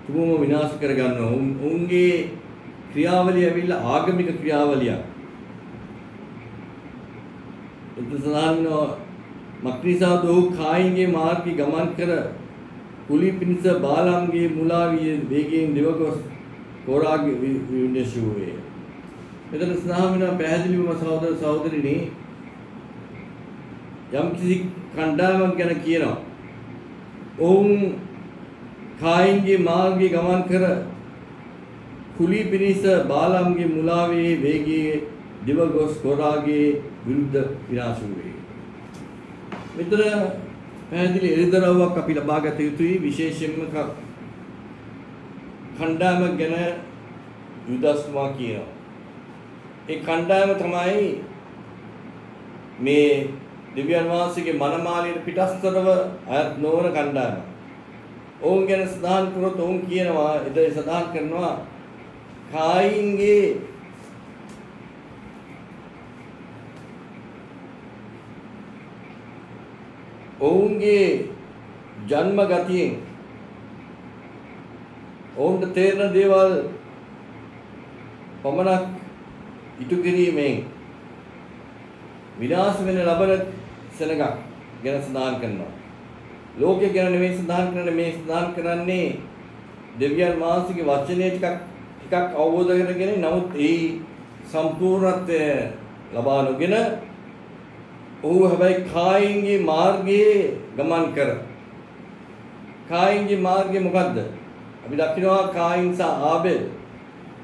තුමම විනාශ කර ගන්නවා. ඔවුන්ගේ ක්‍රියාවලිය ඇවිල්ලා ආගමික ක්‍රියාවලියක්. එතසනන මක්නිසාද ඔහු කායින්ගේ මාර්ගී ගමන් කර කුලී පිණිස බාලම්ගේ මුලාවිය වේගයෙන් දිවගොස් කෝරාගේ විනිශ්චුවේ. මෙතන ස්නාහමින පැහැදිලිවම සහෝදර සහෝදරිනි යම් කිසි කණ්ඩායමක් ගැන කියනවා. ඔවුන් කායින්ගේ මාර්ගී ගමන් කර කුලී පිණිස බාලම්ගේ මුලාවේ වේගයේ දිවගොස් කෝරාගේ විරුද්ධ විනාශ වූයේ. මෙතන පැහැදිලි එළිදරව්වක් අපි ලබා ගත යුතුයි. විශේෂයෙන්ම කණ්ඩායම ගැන යුදාස්තුමා කියනවා. ඒ කණ්ඩායම තමයි මේ දෙවියන් වහන්සේගේ මනමාලියට පිටස්තරව අයත් නොවන කණ්ඩායම. ඔවුන් ගැන සඳහන් කරොත් ඔවුන් කියනවා එතන සඳහන් කරනවා කායින්ගේ ඔවුන්ගේ ජන්ම ගතියෙන් ඔවුන්ට තේරෙන දේවල් පමණක් ඉටු කිරීමෙන් විනාශ වෙන ලබන සෙනගක් ගැන සඳහන් කරනවා. ලෝකයේ ගැන නෙමෙයි සඳහන් කරන්නේ, මේ සඳහන් කරන්නේ දෙවියන් වහන්සේගේ වචනේ ටිකක් අවබෝධ කරගෙන නමුත් ඒ සම්පූර්ණත්වය ලබා නොගෙන ඔහු හැබැයි කායින්ගේ මාර්ගයේ ගමන් කර. කායින්ගේ මාර්ගය මොකද්ද? අපි දකිනවා කායින් සහ ආබෙල්.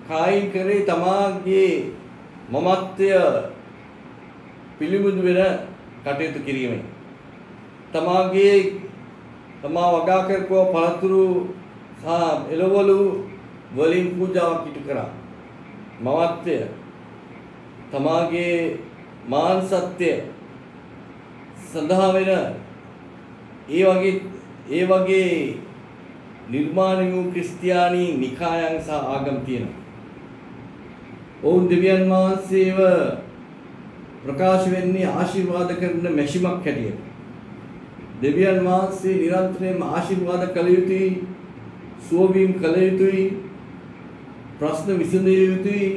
කායින් කරේ තමාගේ මමත්වය පිළිබිඹු වෙන කටයුතු කිරීමෙන්. තමා වගා කරකෝ පළතුරු සහ එළවලු වලින් පූජාවක් ඉටු කරා. මමත්වය තමාගේ මානසත්වය සඳහා වෙන ඒ වගේ නිර්මාණය වූ ක්‍රිස්තියානි නිකායන් සහ ආගම් තියෙනවා. ඔවුන් දෙවියන් වහන්සේව ප්‍රකාශ වෙන්නේ ආශිර්වාද කරන මැෂිමක් හැටියට. දෙවියන් වහන්සේ නිරන්තරයෙන්ම ආශිර්වාද කළ යුතුයි, සුවවීම් කළ යුතුයි, ප්‍රශ්න විසඳිය යුතුයි,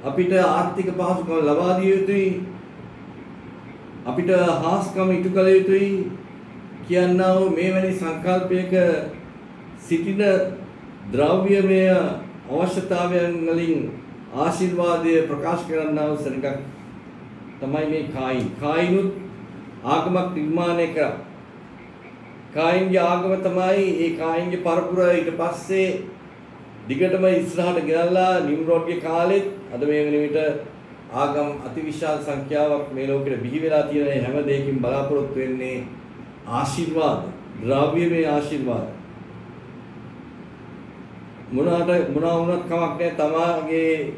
අපිට ආර්ථික පහසුකම් ලබා දිය යුතුයි, අපිට හාස්කම ඉටු කළ යුතුයි කියනවා මේ වැනි සංකල්පයක සිටින ද්‍රව්‍යමය අවශ්‍යතාවයන් වලින් ආශිර්වාදය ප්‍රකාශ කරන්නා වූ සෙනඟක් තමයි මේ කායින්. කායිනුත් ආගමක් නිර්මාණය කරා. කායින්ගේ ආගම තමයි ඒ කායින්ගේ පරපුර ඊට පස්සේ දිගටම ඉස්සරහට ගෙනල්ලා නිම්රෝඩ්ගේ කාලෙත් අද මේ වෙන විට ආගම් අතිවිශාල සංඛ්‍යාවක් මේ ලෝකෙට බිහි වෙලා තියෙන හැම දෙයකින් බලාපොරොත්තු වෙන්නේ ආශිර්වාද, ද්‍රව්‍යමය ආශිර්වාද. මොනවා වුණත් කමක් නැහැ. තමාගේ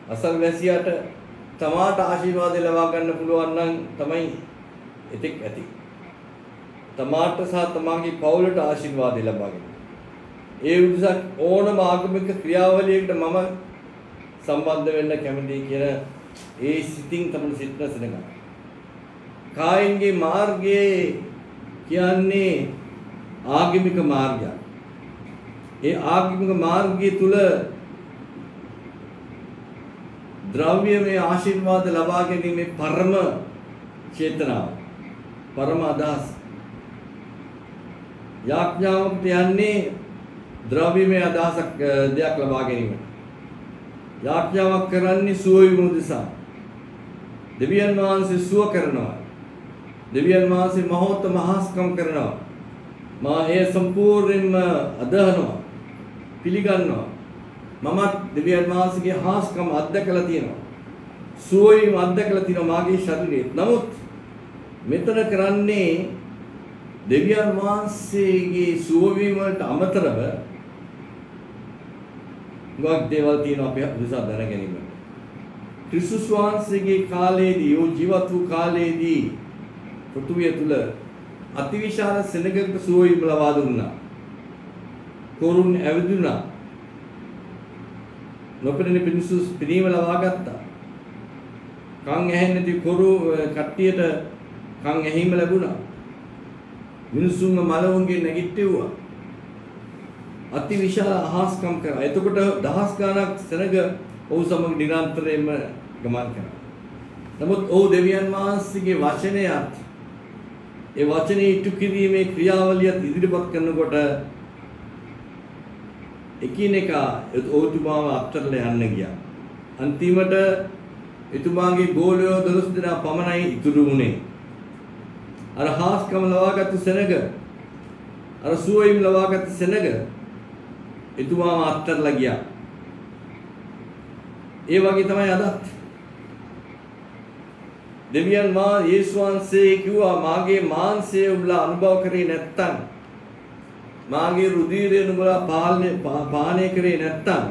අසල්වැසියාට තමාට ආශිර්වාද ලබා ගන්න පුළුවන් නම් තමයි එතෙක් ඇති. තමාට සහ තමාගේ පවුලට ආශිර්වාද ලබා ගන්න. ඒ උදෙසා ඕනම ආගමික ක්‍රියාවලියකට මම සම්බන්ධ වෙන්න කැමතියි කියන ඒ සිතින් තමයි සිටන සෙනඟ. කායින්ගේ මාර්ගයේ කියන්නේ ආගමික මාර්ගයක්. ඒ ආගමික මාර්ගය තුල ද්‍රව්‍යමය ආශිර්වාද ලබා ගැනීමේ පරම චේතනාව, පරම අදහස. යාඥාවකට යන්නේ ද්‍රව්‍යමය අදහසක් දෙයක් ලබා ගැනීමට. යාඥාවක් කරන්නේ සුව වීම උදෙසා. දෙවියන් වහන්සේ සුව කරනවා. දෙවියන් වහන්සේ මහෝත්තම මහස්කම් කරනවා. මා ඒ සම්පූර්ණයෙන්ම අදහනවා, පිළිගන්නවා. මමත් දෙවියන් වහන්සේගේ හාස්කම් අත්දැකලා තියෙනවා. සුව වීම අත්දැකලා තියෙනවා මාගේ ශරීරයේ. නමුත් මෙතන කරන්නේ දෙවියන් වහන්සේගේ සුව වීම වලට අමතරව ගොඩක් දේවල් තියෙනවා අපි උදෙසා දැන ගැනීමට. ක්‍රිස්තුස් වහන්සේගේ කාලයේදී, ජීවත් වූ කාලයේදී පෘථුවිය තුල අතිවිශාල සෙනගකට සුව වීම ලබා දුන්නා. කොරුන් ඇවිදුනා. නොපෙනෙන පිණිසුස් පිනීම ලබා ගත්තා. කන් ඇහෙන්නේ නැති කොරු කට්ටියට කන් ඇහිම ලැබුණා. මිනිසුන්ව මලවුන්ගේ නැගිට්ටුවා. අතිවිශාල අහස්කම් කරා. එතකොට දහස් ගණක් සෙනග ඔහු සමග නිරන්තරයෙන්ම ගමන් කරා. නමුත් ඔහු දෙවියන් වහන්සේගේ වචනයත් ඒ වචනේ ඉටු කිරීමේ ක්‍රියාවලියත් ඉදිරිපත් කරනකොට එකිනෙකා ඔහුතුමාව අත්තරලා යන්න ගියා. අන්තිමට එතුමාගේ ගෝලයෝ 12 දෙනා පමණයි ඉතුරු වුණේ. අර හාස්කම ලබාගත්තු සෙනග, අර සුවයිම් ලබාගත්තු සෙනග එතුමාව අත්තරලා ගියා. ඒ වගේ තමයි අදත්. දෙවියන් යේසුස් වහන්සේ කිව්වා මාගේ මාංශය උඹලා අනුභව කරේ නැත්තම්, මාගේ රුධිරය නුඹලා පානය කරේ නැත්තම්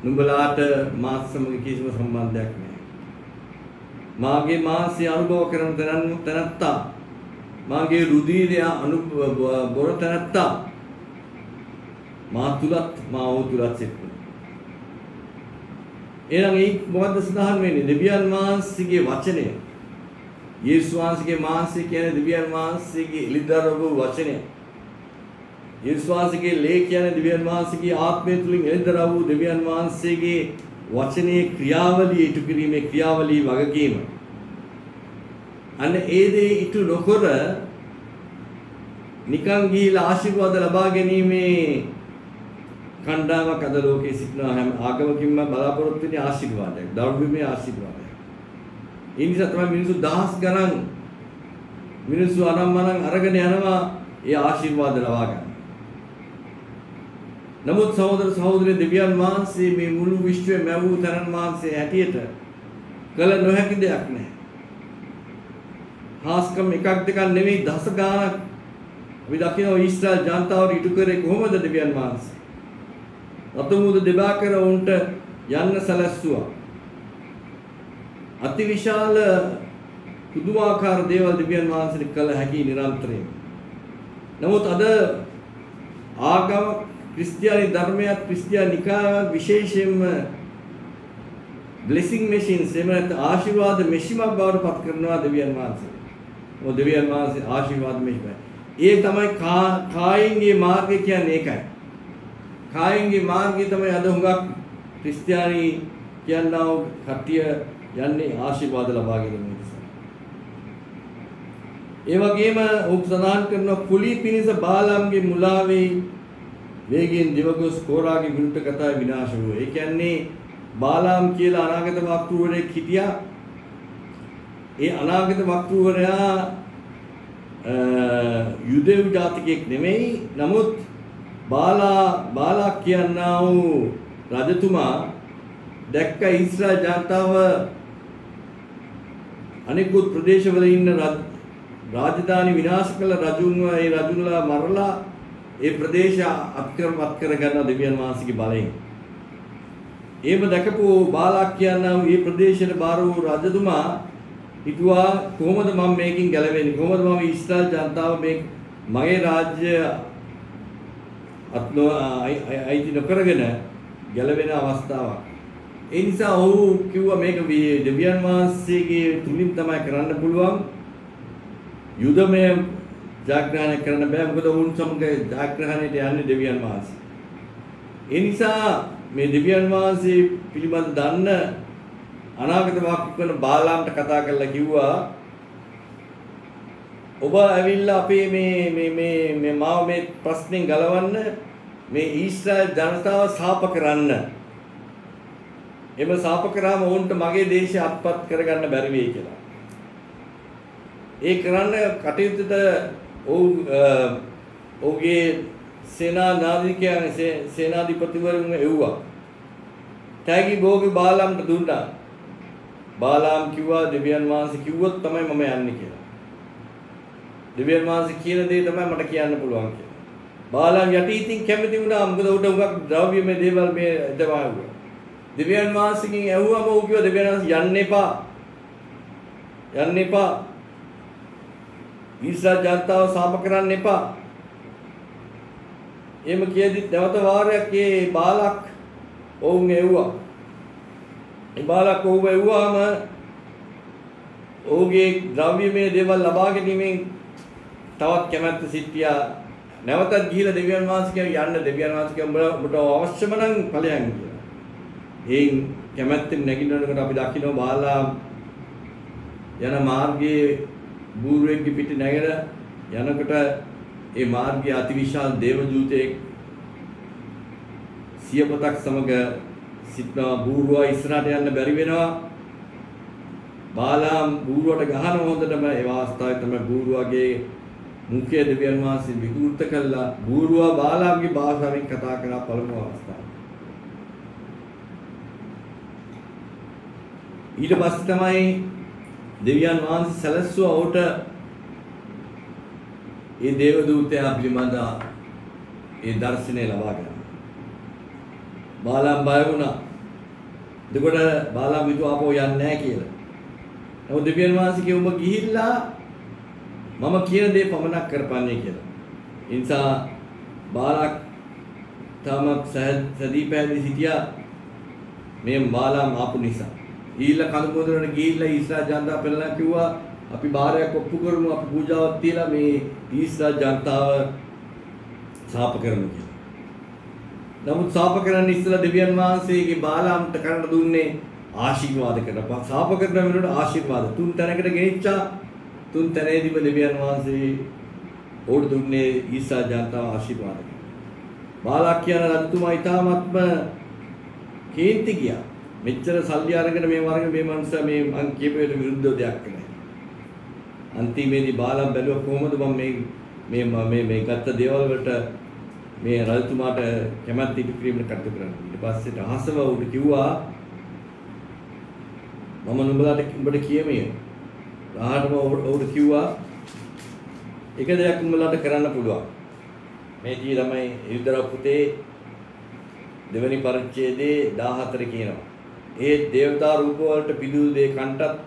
නුඹලාට මාත් සමග කිසිම සම්බන්ධයක් නැහැ. මාගේ මාංශය අනුභව කරන තැනත්තා, මාගේ රුධිරය බොර තැනත්තා මා තුලත් මා ඔහු තුලත් සිටිනවා. එහෙනම් ඒ මොකද්ද සඳහන් වෙන්නේ? දෙවියන් වහන්සේගේ වචනය. යේසුස් වහන්සේගේ මාංශය කියන්නේ දෙවියන් වහන්සේගේ එළිදරව් වචනය. යේසුස් වහන්සේගේ ලේ කියන්නේ දෙවියන් වහන්සේගේ ආත්මය තුලින් එළිදරව් වූ දෙවියන් වහන්සේගේ වචනේ ක්‍රියාවලිය ඉටු කිරීමේ ක්‍රියාවලිය වගකීම. අන්න ඒ දේ ඉටු නොකර නිකන් ගිහිලා ආශිර්වාද ලබා ගැනීමේ කණ්ඩායමක් අද ලෝකයේ සිටින හැම ආගමකින්ම බලාපොරොත්තු වෙන්නේ ආශිර්වාදයක්, ද්‍රව්‍යමය ආශිර්වාදයක්. ඒ නිසා තමයි මිනිස්සු දහස් ගණන් මිනිස්සු අනම්මනම් අරගෙන යනවා ඒ ආශිර්වාද ලබා ගන්න. නමුත් සහෝදර සහෝදරී දෙවියන් වහන්සේ මේ මුළු විශ්වය මැවූ තරන් වහන්සේ හැටියට කළ නොහැකි දෙයක් නැහැ. හාස්කම් එකක් දෙකක් නෙවෙයි දස ගාණක් අපි දකිනවා ඊශ්‍රායල් ජනතාව ඉටු කරේ කොහොමද දෙවියන් වහන්සේ? රතමුද දෙබා කර උන්ට යන්න සැලැස්සුවා. අතිවිශාල පුදුමාකාර දේවල් දෙවියන් වහන්සේ කළ හැකි නිරන්තරයෙන්. නමුත් අද ආගම ක්‍රිස්තියානි ධර්මයක්, ක්‍රිස්තියානි නිකායක් විශේෂයෙන්ම බ්ලෙසිං මැෂින්ස් එහෙම නැත්නම් ආශිර්වාද මැෂිමක් බවට පත් කරනවා දෙවියන් වහන්සේ. ඔය දෙවියන් වහන්සේ ආශිර්වාද මැෂිමයි. ඒ තමයි කායින්ගේ මාර්ගය කියන්නේ ඒකයි. කායින්ගේ මාර්ගය තමයි අද හුඟක් ක්‍රිස්තියානි කියනවා කට්ටිය යන්නේ ආශිර්වාද ලබා ගැනීම නිසා. ඒ වගේම ඔහු සඳහන් කරන කුලී පිනිස බාලාම්ගේ මුලාවේ වේගයෙන් දිවගොස් කෝරාගේ විරුද්ධ කතාවේ විනාශ වුණා. ඒ කියන්නේ බාලාම් කියලා අනාගත වක්තෘවරයෙක් හිටියා. ඒ අනාගත වක්තෘවරයා යුදෙව් ජාතිකයෙක් නෙමෙයි. නමුත් බාලා කියනා වූ රජතුමා දැක්ක ඊශ්‍රායල් ජනතාව අනිකුත් ප්‍රදේශවල ඉන්න රාජධානි විනාශ කළ ඒ රජුන්ලා මරලා ඒ ප්‍රදේශ අත්කරමත් කරගන්න දෙවියන් වහන්සේගේ බලයෙන්. එහෙම දැකපු බාලා කියනා වූ මේ ප්‍රදේශයට බාර වූ රජතුමා හිතුවා කොහොමද මම මේකෙන් ගැලවෙන්නේ? කොහොමද මම ඊශ්‍රායල් ජනතාව මේ මගේ රාජ්‍ය අයිති නොකරගෙන ගැලවෙන අවස්ථාවක්. ඒ නිසා ඔහු කිව්වා මේක දෙවියන් වහන්සේගේ තුලින් තමයි කරන්න පුළුවන්. යුදමය ජාග්‍රහණය කරන්න බෑ. මොකද ඔවුන් සමග ජාග්‍රහණයට යන්නේ දෙවියන් වහන්සේ. ඒ නිසා මේ දෙවියන් වහන්සේ පිළිබඳ දන්න අනාගත වාක්‍ය කරන බාලාම්ට කතා කරලා කිව්වා ඔබ ඇවිල්ලා අපේ මේ මාව මේ ප්‍රශ්نين ගලවන්න මේ ඊශ්‍රායල් ජනතාව සාප කරන්න. එම සාප කරාම වුන්ට මගේ දේශය අත්පත් කරගන්න බැරි වෙයි කියලා. ඒ කරන්න කටයුත්තට ඔහුගේ සේනාධිපතිවරුන් එව්වා. තෑගි භෝගි බාලාම්ට දුන්නා. බාලාම් කිව්වා දෙවියන් වහන්සේ කිව්වොත් තමයි මම යන්නේ කියලා. දෙවියන් වහන්සේ කියන දේ තමයි මට කියන්න පුළුවන් කියලා. බාලාම් යටි ඉතින් කැමති වුණා. මොකද උට උගක් ද්‍රව්‍යමය දේවල් මේ දවාවුවා. දෙවියන් වහන්සේගෙන් ඇහුවම ඌ කිව්වා දෙවියන් වහන්සේ යන්න එපා. යන්න එපා. ඊශ්‍රායල් ජනතාව සාප කරන්න එපා. එහෙම කියද්දි නැවත වාරයක් ඒ බාලක් ඔවුන් එව්වා. ඒ බාලක් ඔව්ව එව්වාම ඔහුගේ ද්‍රව්‍යමය දේවල් ලබා ගැනීමෙන් තවත් කැමැත්ත සිටියා. නැවතත් ගිහිලා දෙවියන් වහන්සේ යන්න දෙවියන් වහන්සේ ඔබට අවශ්‍යම නම් ඵලයන් කියලා. එයින් කැමැත්තෙන් නැගිටිනකොට අපි දකිනවා බාලා යන මාර්ගයේ බූරුවෙක්ගේ පිට නැගලා යනකොට ඒ මාර්ගයේ අතිවිශාල දේව දූතයෙක් සියපතක් සමග සිටනවා. බූරුවා ඉස්සරහට යන්න බැරි වෙනවා. බාලාම් බූරුවට ගහන හොඳටම ඒ අවස්ථාවේ තමයි බූරුවාගේ මුඛය දෙවියන් වහන්සේ විකෘත කළා. බූරුවා බාලාම්ගේ භාෂාවෙන් කතා කරන පළමු අවස්ථාව. ඊට පස්සේ තමයි දෙවියන් වහන්සේ සැලැස්සුවා ඔහුට ඒ දේව දූතයා පිළිබඳ ඒ දර්ශනය ලබා ගන්න. බාලාම් බය වුණා. එතකොට බාලාම් හිතුවා ආපහු යන්නේ නැහැ කියලා. නමුත් දෙවියන් වහන්සේ කිව්වා ඔබ ගිහිල්ලා මම කියන දේ පමණක් කරපන්නේ කියලා. ඒ නිසා බාලක් තම සදී පැහැදිලි සිටියා මේ බාලාම් ආපු නිසා. ඊළඟ කඳුමුදුරට ගිහිල්ලා ඊශ්‍රායල් ජනතාව පෙළලා කිව්වා අපි බාරයක් ඔප්පු කරමු අපි පූජාවක් තියලා මේ ඊශ්‍රායල් ජනතාව සාප කරමු කියලා. නමුත් සාප කරන්න ඉස්සලා දෙවියන් වහන්සේගේ බාලාම්ට කරන්න දුන්නේ ආශිර්වාද කරනවා. සාප කරන වෙනකොට ආශිර්වාද තුන් තැනකට ගෙනිච්චා. තුන් තැනේදීම දෙවියන් වහන්සේ ඕඩ දුන්නේ ඊශ්‍රායල් ජනතාව ආශිර්වාද කරනවා. බාලා කියන රජතුමා ඊටාත්ම කේන්ති ගියා. මෙච්චර සල්ලි අරගෙන මේ වර්ග මේ මනුස්සයා මේ මං කියපේට විරුද්ධව දෙයක් කරන්නේ. අන්තිමේදී බාලා බැලුවා කොහොමද මම මේ ගත්ත දේවල් වලට මේ රජතුමාට කැමැත්ත ඉටු කිරීමට කටයුතු කරන්නේ. ඊට පස්සේ රහසව උඩ කිව්වා මම උඹට කියමේ. රහටම උඩ කිව්වා එක දෙයක් උඹලාට කරන්න පුළුවන්. මේ දී ළමයි යුද්ධර පුතේ දෙවනි පරිච්ඡේදයේ 14 කියනවා. ඒ දේවතා රූප වලට පිළිදු දේ කන්ටත්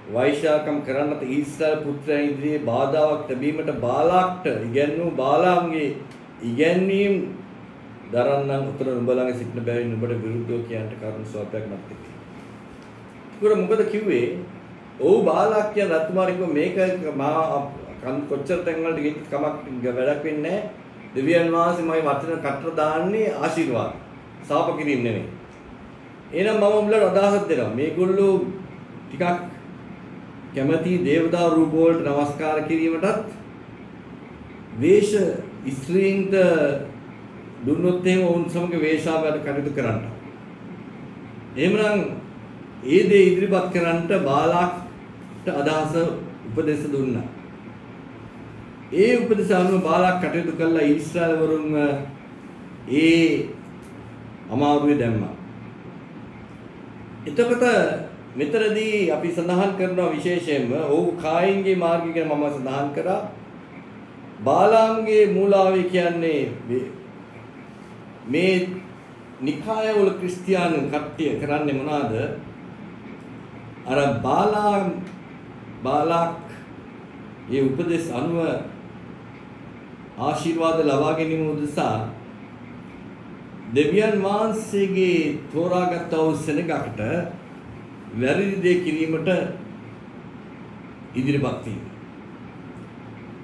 වෛශාකම් කරන්නත් ඊශ්‍රායල් පුත්‍රයන් ඉදිරියේ බාධාවක් තැබීමට බාලාක්ට ඉගැන්වූ බාලාම්ගේ ඉගැන්වීම් දරන්නම් උතර නුඹලගේ සිටින බැවින් නුඹට විරුද්ධව කියන්නට කරුණු ස්වල්පයක් නැත්තේ. ඒක මොකද කිව්වේ? ඔව් බාලාක් කියන රත්මාරික මේක කොච්චර තැන් වලට ගිහින් කමක් වැඩක් වෙන්නේ නැහැ. දෙවියන් වහන්සේ මගේ වචන කටට දාන්නේ ආශිර්වාද. සාප කිරීම නෙමෙයි. එහෙනම් මම උඹලට අදහසක් දෙනවා. මේගොල්ලෝ ටිකක් කැමැති දේවතා රූප වලට නමස්කාර කිරීමටත් වේශ ස්ත්‍රීන්ට දුන්නොත් එහෙම වුන් සමග වේශාවකට කටයුතු කරන්න. එහෙමනම් ඒ දේ ඉදිරිපත් කරන්නට බාලාක්ට අදහස උපදෙස් දුන්නා. ඒ උපදෙස් අනුව බාලාක් කටයුතු කළා ඊශ්‍රායල් වරුන් ඒ අමාරුවේ දැම්මා. එතකොට මෙතරදී අපි සඳහන් කරනවා විශේෂයෙන්ම ඔහු කායින්ගේ මාර්ගය ගැන මම සඳහන් කරා. බාලාම්ගේ මූලාවේ කියන්නේ මේ නිකායවල ක්‍රිස්තියානි කට්ටිය කරන්නේ මොනවාද? අර බාලාක් ඒ උපදේශ අනුව ආශිර්වාද ලබා ගැනීම උදෙසා දෙවියන් වහන්සේගේ තෝරාගත් වූ සෙනගකට වැරදි දේ කිරීමට ඉදිරිපත් වීම.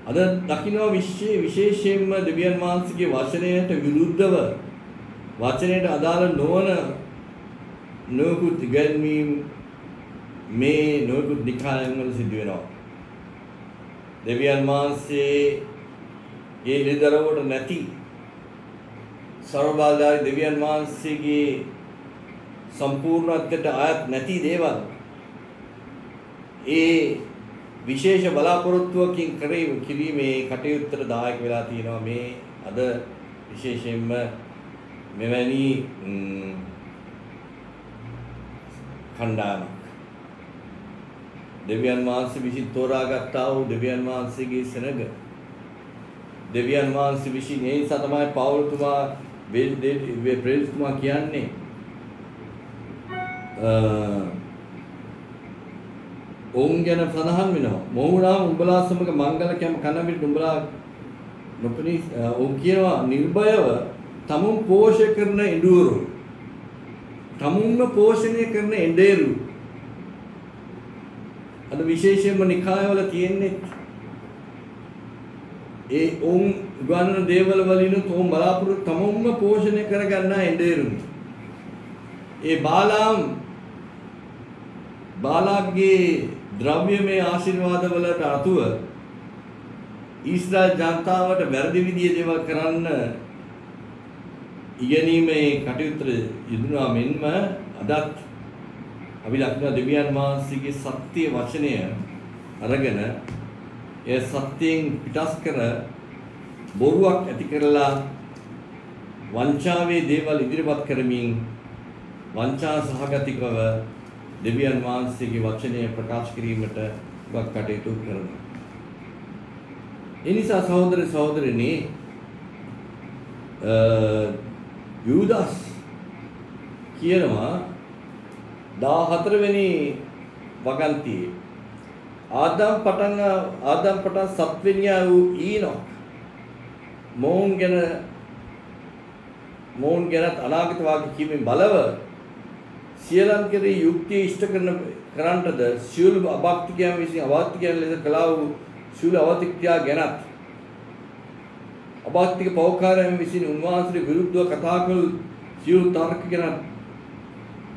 අද දකින්න විශේෂයෙන්ම දෙවියන් වහන්සේගේ වචනයට විරුද්ධව වචනයට අදාළ නොවන නොයෙකුත් ඉගැන්වීම් මේ නොයෙකුත් නිකායන් වල සිදු වෙනවා. දෙවියන් වහන්සේගේ ඉරිදරවට නැති සර්වබලධාරී දෙවියන් වහන්සේගේ සම්පූර්ණත්වයට ආයත් නැති දේවල් ඒ විශේෂ බලාපොරොත්තුවකින් කිරීමේ කටයුත්තට දායක වෙලා තියෙනවා මේ අද විශේෂයෙන්ම මෙවැනි කණ්ඩායමක්. දෙවියන් වහන්සේ විසින් තෝරාගත්තා වූ දෙවියන් වහන්සේගේ සෙනඟ දෙවියන් වහන්සේ විසින් ඒ නිසා තමයි පෞලතුමා ප්‍රේරිතතුමා කියන්නේ ඔවුන් ගැන සඳහන් වෙනවා. මොහුනාම උඹලා සමග මංගල කැම කන විට උඹලා නොපෙනී ඔවුන් කියනවා නිර්භයව තමුන් පෝෂණය කරන ඉඬුවරු තමුන්ව පෝෂණය කරන එඬේරු. අද විශේෂයෙන්ම නිකායවල තියෙන්නේ ඒ ඔවුන් ගානන දේවල් වලින් තෝම් බලාපොරොත්තු තමුන්ව පෝෂණය කරගන්න එඬේරු. ඒ බාලාක්ගේ ද්‍රව්‍යමය ආශිර්වාද වලට අතුව ඊශ්‍රායල් ජනතාවට වැරදි විදිහේ දේවල් කරන්න ඉගෙනීමේ කටයුතු යෙදුණා. මෙන්ම අදත් අපි දක්වන දෙවියන් වහන්සේගේ සත්‍ය වචනය අරගෙන ඒ සත්‍යයෙන් පිටස් කර බොරුවක් ඇති කරලා වංචාවේ දේවල් ඉදිරිපත් කරමින් වංචා සහගතිකව දෙවියන් වහන්සේගේ වචනය ප්‍රකාශ කිරීමට කටයුතු කරනවා. ඒ නිසා සහෝදර සහෝදරනි යූදාස් කියනවා 14 වෙනි වගන්තියේ ආදම් පටන් සත්වෙනියා වූ ඊනොක් මොවුන් ගැනත් අනාගත වාක්‍ය කීමෙන් බලව සියලම් කෙරෙහි යුක්තිය ඉෂ්ට කරන්නටද සියලු අභක්තිකයන් විසින් අවාත්තිකයන් ලෙස කළා වූ සියලු අවතික්‍රියා ගැනත් අභක්තික පෞකාරයන් විසින් උන්වහන්සේට විරුද්ධව කතා කළ සියලු තර්ක ගැන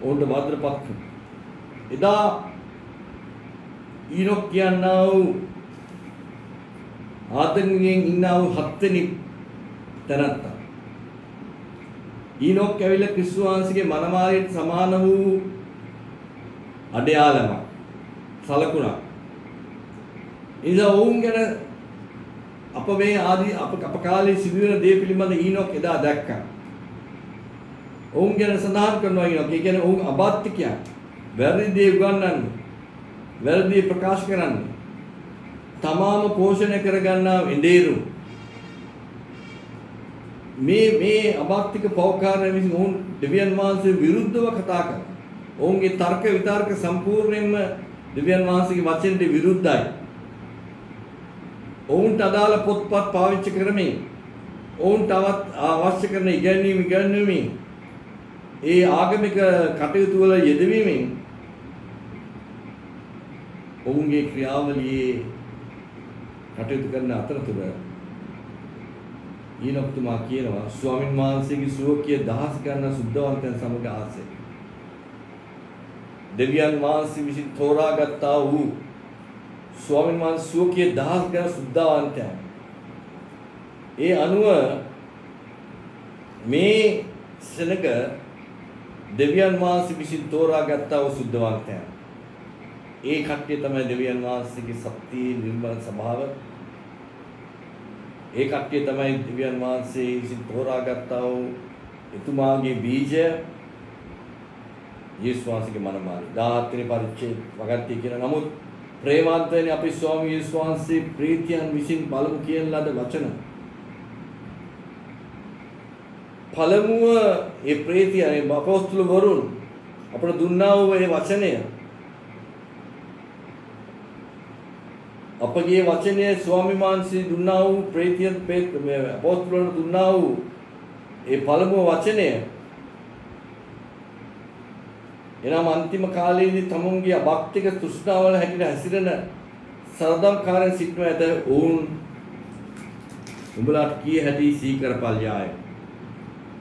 ඔවුන්ට බාධාපත් කළා. එදා ඊනොක් කියනා වූ ආදම්ගෙන් ඉන්නා වූ 7 වෙනි තැනත්තා ඊනොක් ඇවිල්ලා ක්‍රිස්තුස් වහන්සේගේ මනමාලයට සමාන වූ අඩයාලමක් සලකුණක්. ඉතින් ඔවුන් ගැන අප කාලේ සිදුවෙන දේ පිළිබඳ ඊනොක් එදා දැක්කා. ඔවුන් ගැන සඳහන් කරනවා ඊනොක්. ඒ කියන්නේ ඔවුන් අබාධිකයන්. වැරදි දේ උගන්වන්නේ. වැරදි ප්‍රකාශ කරන්නේ. තමාම පෝෂණය කරගන්නා එඬේරු. මේ අභක්තික පෞකාරය විසින් ඔවුන් දෙවියන් වහන්සේ විරුද්ධව කතා කරනවා. ඔවුන්ගේ තර්ක විතර්ක සම්පූර්ණයෙන්ම දෙවියන් වහන්සේගේ වචනට විරුද්ධයි. ඔවුන්ට අදාළ පොත්පත් පාවිච්චි කරමින් ඔවුන්ට අවශ්‍ය කරන ඉගැන්වීම ඒ ආගමික කටයුතු වල යෙදවීමෙන් ඔවුන්ගේ ක්‍රියාවලියේ කටයුතු කරන අතරතුර ඊනොක්තුමා කියනවා ස්වාමීන් වහන්සේගේ සුවකිය දහස් ගණන් සුද්ධවන්තයන් සමග ආසේ දෙවියන් වහන්සේ විසින් තෝරාගත්තා වූ ස්වාමීන් වහන්සේ සුවකිය දහස් ගණන් සුද්ධවන්තයන් ඒ අනුව මේ සෙනඟ දෙවියන් වහන්සේ විසින් තෝරාගත්තා වූ සුද්ධවන්තයන් ඒ කට්ටිය තමයි දෙවියන් වහන්සේගේ සත්‍යයේ නිර්මල ස්වභාව ඒ කට්ටිය තමයි දෙවියන් වහන්සේ විසින් තෝරාගත්තා වූ එතුමාගේ බීජය යේසුස් වහන්සේගේ මනමාලි 17 වෙනි පරිච්ඡේද වගන්ති කියන නමුත් ප්‍රේමාන්තයනි අපේ ස්වාමී යේසුස් වහන්සේ ප්‍රීතියන් විසින් පළමු කියන ලද වචන පළමුව ඒ ප්‍රීතිය ඒ අපොස්තුල වරුන් අපට දුන්නා වූ ඒ වචනය අපගේ වචනය ස්වාමී වහන්සේ දුන්නා වූ ප්‍රීතියන් අපොස්තුලවරුන් දුන්නා වූ ඒ පළමුව වචනය එනම් අන්තිම කාලයේදී තමුන්ගේ අභක්තික තෘෂ්ණාවල හැටියට හැසිරෙන සරදම්කාරයන් සිටන ඇත ඔවුන් උඹලාට කී හැටි සීකරපල්යාය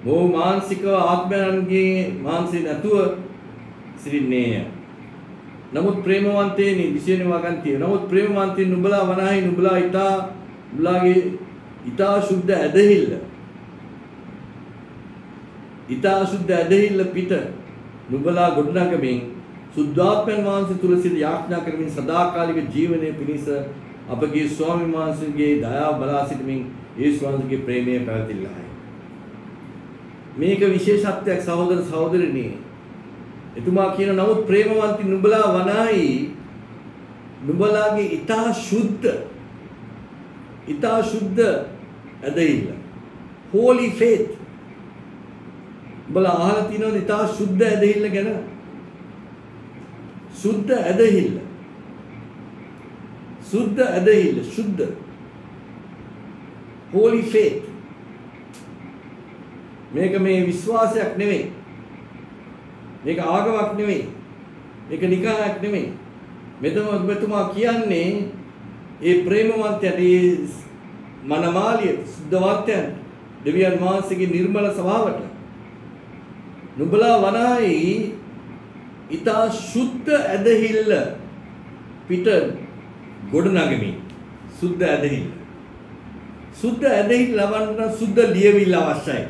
මොහු මානසික ආත්මයන්ගේ මානසික නැතුව සිටින්නේය නමුත් ප්‍රේමවන්තයනි විශේෂණ වගන්තිය නමුත් ප්‍රේමවන්තයන් නුඹලා වනාහි නුඹලා නුඹලාගේ ඊතා සුද්ධ ඇදහිල්ල පිට නුඹලා ගොඩනගමින් සුද්ධාත්මයන් වහන්සේ තුල සිට යාඥා කරමින් සදාකාලික ජීවනයේ පිණිස අපගේ ස්වාමීන් වහන්සේගේ දයාව බලා සිටමින් යේසුස් වහන්සේගේ ප්‍රේමය පැවතිල්ලායි. මේක විශේෂත්වයක් සහෝදර සහෝදරිනි. එතුමා කියන නමුත් ප්‍රේමවන්ති නුඹලා වනායි නුඹලාගේ ඊතා ශුද්ධ ඇදහිල්ල holy faith උඹලා අහලා තියෙනවද ඊතා ශුද්ධ ඇදහිල්ල ගැන? ශුද්ධ ඇදහිල්ල ශුද්ධ holy faith මේක මේ විශ්වාසයක් නෙවෙයි. මේක ආගමක් නෙවෙයි. මේක නිකායක් නෙවෙයි. මෙතුමා කියන්නේ ඒ ප්‍රේමවන්තයන් ඒ මනමාලිය සුද්ධවත්යන් දෙවියන් වහන්සේගේ නිර්මල ස්වභාවයට නුඹලා වනායි ඊතා සුද්ධ ඇදහිල්ල පිට ගොඩනගමින් සුද්ධ ඇදහිල්ල ලබන්න සුද්ධ ලියවිල්ල අවශ්‍යයි.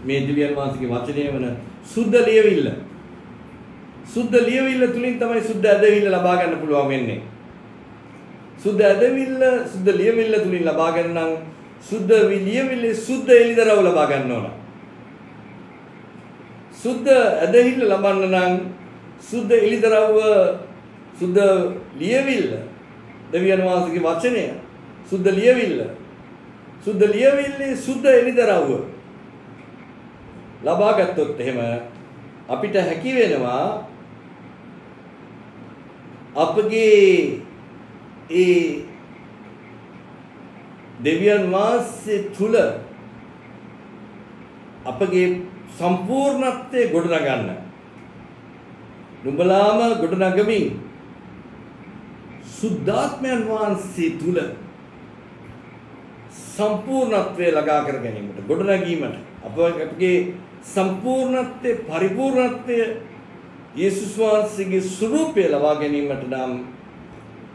මේ දෙවියන් වහන්සේගේ වචනය වන සුද්ධ ලියවිල්ල තුලින් තමයි සුද්ධ ඇදහිල්ල ලබා ගන්න පුළුවන් වෙන්නේ. සුද්ධ ලියවිල්ල තුලින් ලබා ගන්න නම් සුද්ධ ලියවිල්ලේ සුද්ධ එළිදරව් ලබා ගන්න ඕන. සුද්ධ ඇදහිල්ල ලබන්න නම් සුද්ධ එළිදරව්ව සුද්ධ ලියවිල්ල දෙවියන් වහන්සේගේ වචනය සුද්ධ ලියවිල්ලේ සුද්ධ එළිදරව්ව ලබා ගත්තොත් එහෙම අපිට හැකි වෙනවා අපගේ ඒ දෙවියන් වහන්සේ තුල අපගේ සම්පූර්ණත්වයේ ගොඩනගන්න. නුඹලාම ගොඩනගමින් සුද්ධාත්මයන් වහන්සේ තුල සම්පූර්ණත්වයේ ළඟා කර ගැනීමට ගොඩනැගීමට අපගේ සම්පූර්ණත්වයේ පරිපූර්ණත්වයේ යේසුස් වහන්සේගේ ස්වරූපය ලබා ගැනීමට නම්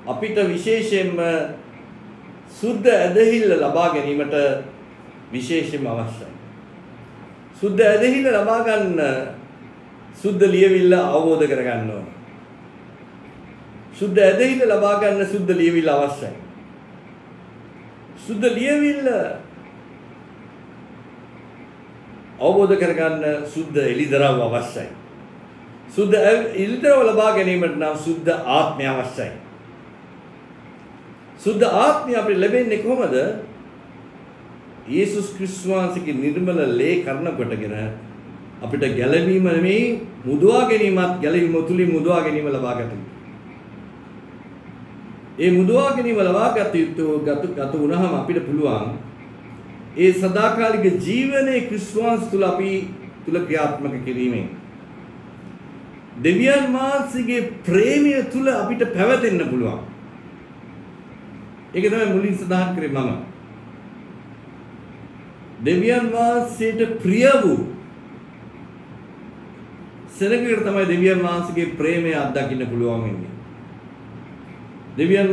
අපිට විශේෂයෙන්ම සුද්ධ ඇදහිල්ල ලබා ගැනීමට විශේෂයෙන්ම අවශ්‍යයි. සුද්ධ ඇදහිල්ල ලබා ගන්න සුද්ධ ලියවිල්ල අවබෝධ කර ගන්න ඕන. සුද්ධ ඇදහිල්ල ලබා ගන්න සුද්ධ ලියවිල්ල අවශ්‍යයි. සුද්ධ ලියවිල්ල අවබෝධ කර ගන්න සුද්ධ එළිදරව් අවශ්‍යයි. සුද්ධ එළිදරව් ලබා ගැනීමට නම් සුද්ධ ආත්මය අවශ්‍යයි. සුද්ධ ආත්මය අපිට ලැබෙන්නේ කොහොමද? යේසුස් ක්‍රිස්තුස් වහන්සේගේ නිර්මල ලේ කරන කොටගෙන අපිට ගැලවීම නෙමෙයි මුදවා ගැනීමත් ගැලවීම තුලින් මුදවා ගැනීම ලබා ගන්න. ඒ මුදවා ගැනීම ලබා ගත වුණාම අපිට පුළුවන් ඒ සදාකාලික ජීවනයේ ක්‍රිස්තුස් වහන්සේ තුල අපි තුල ක්‍රියාත්මක කිරීමෙන් දෙවියන් වහන්සේගේ ප්‍රේමය තුල අපිට පැවතෙන්න පුළුවන්. ඒක තමයි මුලින් සඳහන් කරේ මම. දෙවියන් වහන්සේට ප්‍රිය වූ සෙනගකට තමයි දෙවියන් වහන්සේගේ ප්‍රේමය අත්දකින්න පුළුවන් වෙන්නේ. දෙවියන්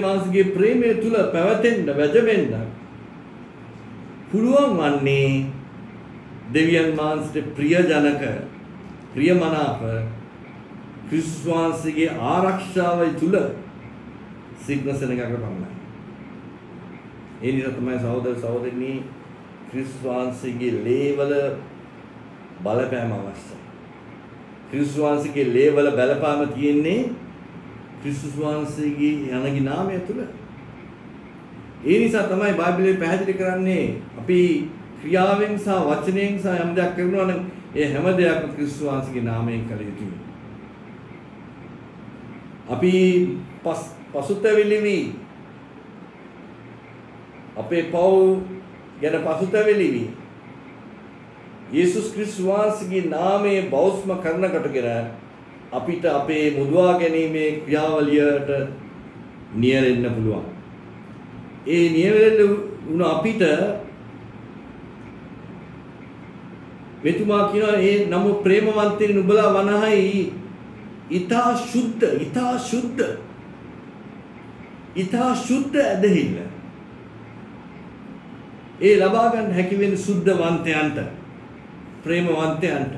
වහන්සේගේ ප්‍රේමය තුල පැවතෙන්න වැජෙන්න පුළුවන් වන්නේ දෙවියන් වහන්සේට ප්‍රියජනක ප්‍රියමනාප ක්‍රිස්තුස් වහන්සේගේ ආරක්ෂාව තුල සිග්නසනකට පමණයි. ඒ නිසා තමයි සහෝදර සහෝදරනි ක්‍රිස්තුස් වහන්සේගේ ලේවල බලපෑම අවශ්‍යයි. ක්‍රිස්තුස් වහන්සේගේ ලේවල බලපෑම තියෙන්නේ ක්‍රිස්තුස් වහන්සේගේ යනගේ නාමය තුල. ඒ නිසා තමයි බයිබලයේ පැහැදිලි කරන්නේ අපි ක්‍රියාවෙන් සහ වචනයෙන් සහ යම් දෙයක් කරනවා නම් ඒ හැම දෙයක්ම ක්‍රිස්තුස් වහන්සේගේ නාමයෙන් කළ යුතුයි. අපි පසුතැවිලි අපේ පව් ගැන පසුතැවිලි යේසුස් ක්‍රිස්තුස් වහන්සේගේ නාමයේ බෞස්ම කරනකොටගෙන අපිට අපේ මුදවා ගැනීමේ ක්‍රියාවලියට නියැලෙන්න පුළුවන්. ඒ නියැලෙන්න උන අපිට මෙතුමා කියනවා ඒ නම ප්‍රේමවන්තයින් නුඹලා වනහයි ඊතා ශුද්ධ ඇදහිල්ල. ඒ ලබා ගන්න හැකි වෙන සුද්ධවන්තයන්ට, ප්‍රේමවන්තයන්ට,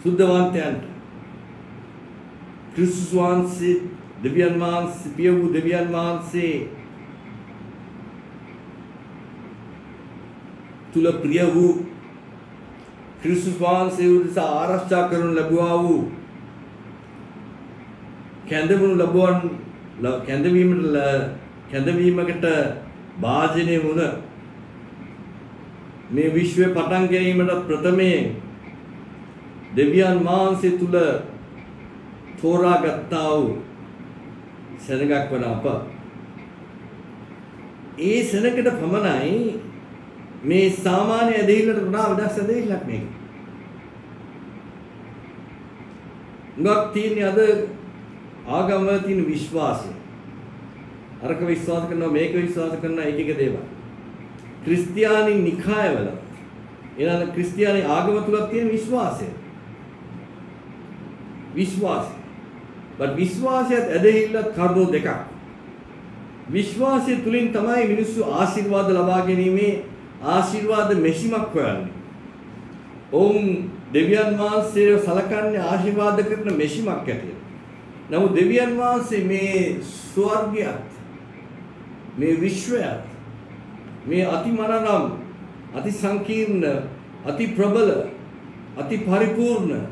සුද්ධවන්තයන්ට ක්‍රිස්තුස් වහන්සේ දෙවියන් වහන්සේ පිය වූ දෙවියන් වහන්සේ තුල ප්‍රිය වූ ක්‍රිස්තුස් වහන්සේ උදෙසා ආරක්ෂා කරනු ලැබුවා වූ කැඳවීමකට භාජනය වුණ මේ විශ්වය පටන් ගැනීමට ප්‍රථමයෙන් දෙවියන් වහන්සේ තුල තෝරාගත්තා වූ සෙනඟක් වන අප ඒ සෙනඟට පමණයි මේ සාමාන්‍ය ඇදහිල්ලට වඩා වෙනස් ඇදහිල්ලක් මේක. උගක් තියෙන අද ආගම්වල තියෙන විශ්වාසය. අරක විශ්වාස කරනවා මේක විශ්වාස කරනවා එක එක දේවල්. ක්‍රිස්තියානි නිකායවල එනනම් ක්‍රිස්තියානි ආගම තුලක් තියෙන විශ්වාසය. විශ්වාසයත් ඇදහිල්ලත් කරුණු දෙකක්. විශ්වාසය තුලින් තමයි මිනිස්සු ආශිර්වාද ලබා ගැනීමේ ආශිර්වාද මෙෂිමක් හොයන්නේ. ඔවුන් දෙවියන් වහන්සේව සලකන්නේ ආශිර්වාද කරන මෙෂිමක් ඇටියට. නමුත් දෙවියන් වහන්සේ මේ ස්වර්ගයත් මේ විශ්වයත් මේ අති මනරම් අති සංකීර්ණ අති ප්‍රබල අති පරිපූර්ණ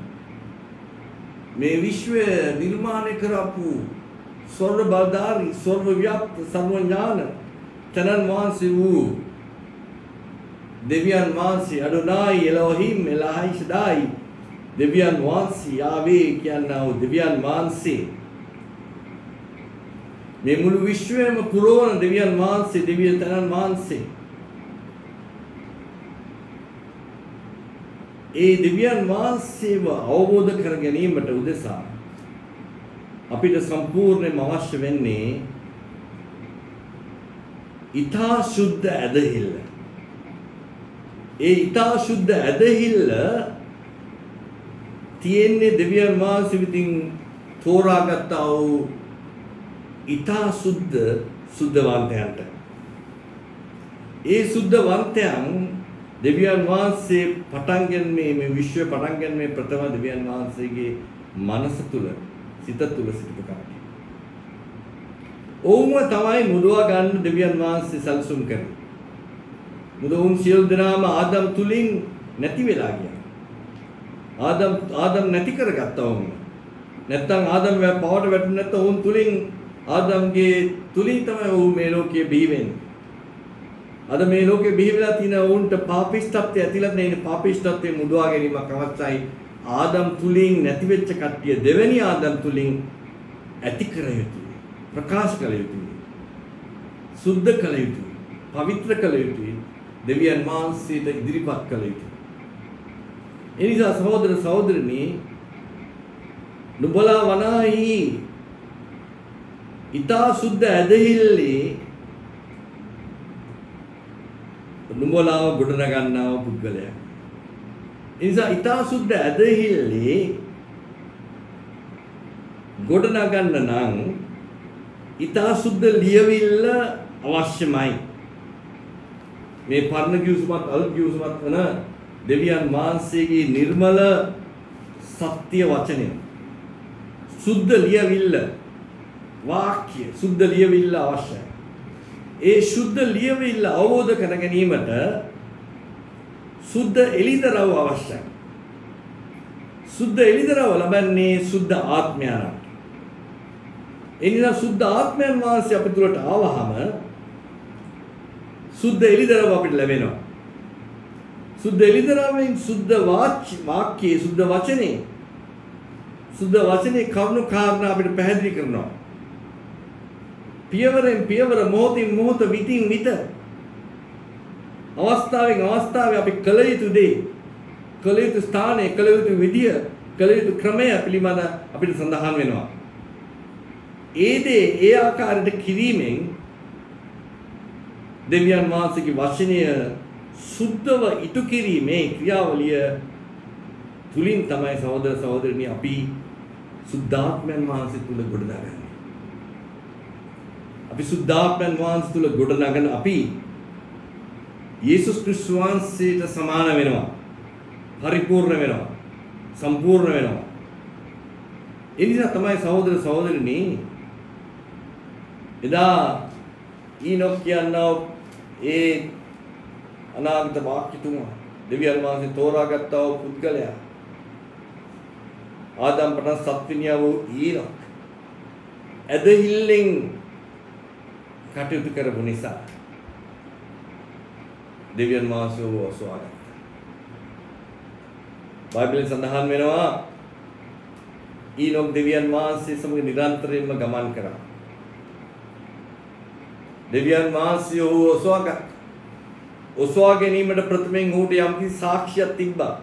මේ විශ්වය නිර්මාණය කරපු ස්වර්ග බලධාරී ස්වර්ග ව්‍යාප්ත සර්වඥාන තනන් වහන්සේ වූ දෙවියන් වහන්සේ අඩොනායි එලෝහිම් එලාහයි ෂදායි දෙවියන් වහන්සේ යාවේ කියනා වූ දෙවියන් වහන්සේ මේ මුළු විශ්වයම පුරවන දෙවියන් වහන්සේ දෙවියන් තනන් වහන්සේ ඒ දෙවියන් වහන්සේව අවබෝධ කර ගැනීමට උදෙසා අපිට සම්පූර්ණයෙන්ම අවශ්‍ය වෙන්නේ ඊතා සුද්ධ ඇදහිල්ල. ඒ ඊතා සුද්ධ ඇදහිල්ල තියෙන්නේ දෙවියන් වහන්සේ විසින් තෝරාගත්තා වූ ඊතා සුද්ධවන්තයන්ට. ඒ සුද්ධවන්තයන් දෙවියන් වහන්සේ පටන් ගැනීම මේ විශ්වය පටන් ගැනීම ප්‍රථම දෙවියන් වහන්සේගේ මනස තුල සිත තුල සිට කටි. ඔවුන්ව තමයි මුදවා ගන්න දෙවියන් වහන්සේ සැලසුම් කරේ. මුදවුන් සියලු දෙනාම ආදම් තුලින් නැති වෙලා ගියා. ආදම් නැති කරගත්තා වුන්. නැත්තම් ආදම් පවට වැටුනේ නැත්නම් ඔවුන් තුලින් ආදම්ගේ තුලින් තමයි ඔවුන් මේ ලෝකයේ බිහි වෙන්නේ. අද මේ ලෝකේ බිහි වෙලා තියෙන ඔවුන්ට පාපිෂ්ඨත්වය ඇතිලා තියෙන පාපිෂ්ඨත්වයේ මුදවා ගැනීමක් අවශ්‍යයි. ආදම් තුලින් නැති වෙච්ච කට්ටිය දෙවෙනි ආදම් තුලින් ඇති කර යුතුයි. ප්‍රකාශ කළ යුතුයි. සුද්ධ කළ යුතුයි. පවිත්‍ර කළ යුතුයි. දෙවියන් වහන්සේට ඉදිරිපත් කළ යුතුයි. ඒ නිසා සහෝදර සහෝදරනි නුඹලා වනාහි ඊතා සුද්ධ ඇදහිල්ලේ නුඹලාව ගොඩනගන්නා වූ පුද්ගලයා. ඒ නිසා ඊතා සුද්ධ ඇදහිල්ලේ ගොඩනගන්න නම් ඊතා සුද්ධ ලියවිල්ල අවශ්‍යමයි. මේ පරණ කිව්සුමත් අලුත් කිව්සුමත් වන දෙවියන් වහන්සේගේ නිර්මල සත්‍ය වචනය. සුද්ධ ලියවිල්ල වාක්‍ය සුද්ධ ලියවිල්ල අවශ්‍යයි. ඒ සුද්ධ ලියවිල්ල අවබෝධ කර ගැනීමට සුද්ධ එළිදරව් අවශ්‍යයි. සුද්ධ එළිදරව් ලබන්නේ සුද්ධ ආත්මයන්ට. එනිසා සුද්ධ ආත්මයන් වහන්සේ අපිට තුළට ආවහම සුද්ධ එළිදරව් අපිට ලැබෙනවා. සුද්ධ එළිදරවෙන් සුද්ධ වාක්‍යයේ සුද්ධ වචනේ කරුණු කාරණා අපිට පැහැදිලි කරනවා. පියවරෙන් පියවර මොහොතින් මොහොත විතින් විත අවස්ථාවෙන් අවස්ථාවේ අපි කළ යුතු දේ කළ යුතු ස්ථානයේ කළ යුතු විදිය කළ යුතු ක්‍රමය පිළිබඳ අපිට සඳහන් වෙනවා. ඒ දේ ඒ ආකාරයට කිරීමෙන් දෙවියන් වහන්සේගේ වචනය සුද්ධව ඉටු කිරීමේ ක්‍රියාවලිය තුලින් තමයි සහෝදර සහෝදරිනි අපි සුද්ධාත්මයන් වහන්සේ තුල ගොඩනගන්නේ. අපි සුද්ධාත්මයන් වහන්සේ තුල ගොඩනගන අපි යේසුස් ක්‍රිස්තුස් වහන්සේට සමාන වෙනවා. පරිපූර්ණ වෙනවා. සම්පූර්ණ වෙනවා. ඒ නිසා තමයි සහෝදර සහෝදරිනි එදා ඊනොක් කියනවා ඒ අනාගත වාක්‍යතුමා දෙවියන් වහන්සේ තෝරාගත්තා වූ පුද්ගලයා ආදම් පටන් සත්විනියා වූ ඊනොක් ඇදහිල්ලෙන් කටයුතු කරපු නිසා දෙවියන් වහන්සේ ඔසවාගත්තා. බයිබලයේ සඳහන් වෙනවා ඊනොක් දෙවියන් වහන්සේ සමග නිරන්තරයෙන්ම ගමන් කරා. දෙවියන් වහන්සේ ඔසවාගත්තා. ඔසවා ගැනීමට ප්‍රථමයෙන් ඌට යම්කිසි සාක්ෂියක් තිබ්බා.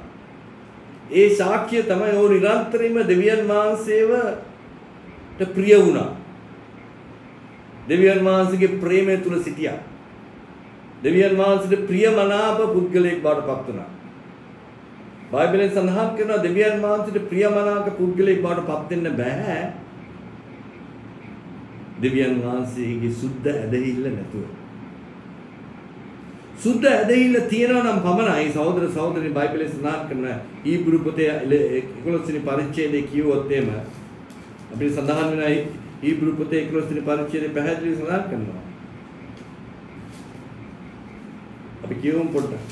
ඒ සාක්ෂිය තමයි ඌ නිරන්තරයෙන්ම දෙවියන් වහන්සේවට ප්‍රිය වුණා. දෙවියන් වහන්සේගේ ප්‍රේමය තුල සිටියා. දෙවියන් වහන්සේට ප්‍රියමනාප පුද්ගලයෙක් බවට පත් වුණා. බයිබලයෙන් සඳහන් කරනවා දෙවියන් වහන්සේට ප්‍රියමනාප පුද්ගලයෙක් බවට පත් වෙන්න බෑ. දෙවියන් වහන්සේගේ සුද්ධ ඇදහිල්ල නැතුව. සුද්ධ ඇදහිල්ල තියනවා නම් පමණයි සහෝදර සහෝදරනි බයිබලයේ සඳහන් කරන හීබ්‍රු පොතේ 11 වෙනි පරිච්ඡේදයේ කියවොත් එහෙම අපිට සඳහන් වෙනවා හීබ්‍රු පොතේ 11 වෙනි පරිච්ඡේදයේ පැහැදිලිව සඳහන් කරනවා. අපි කියවමු පොඩ්ඩක්.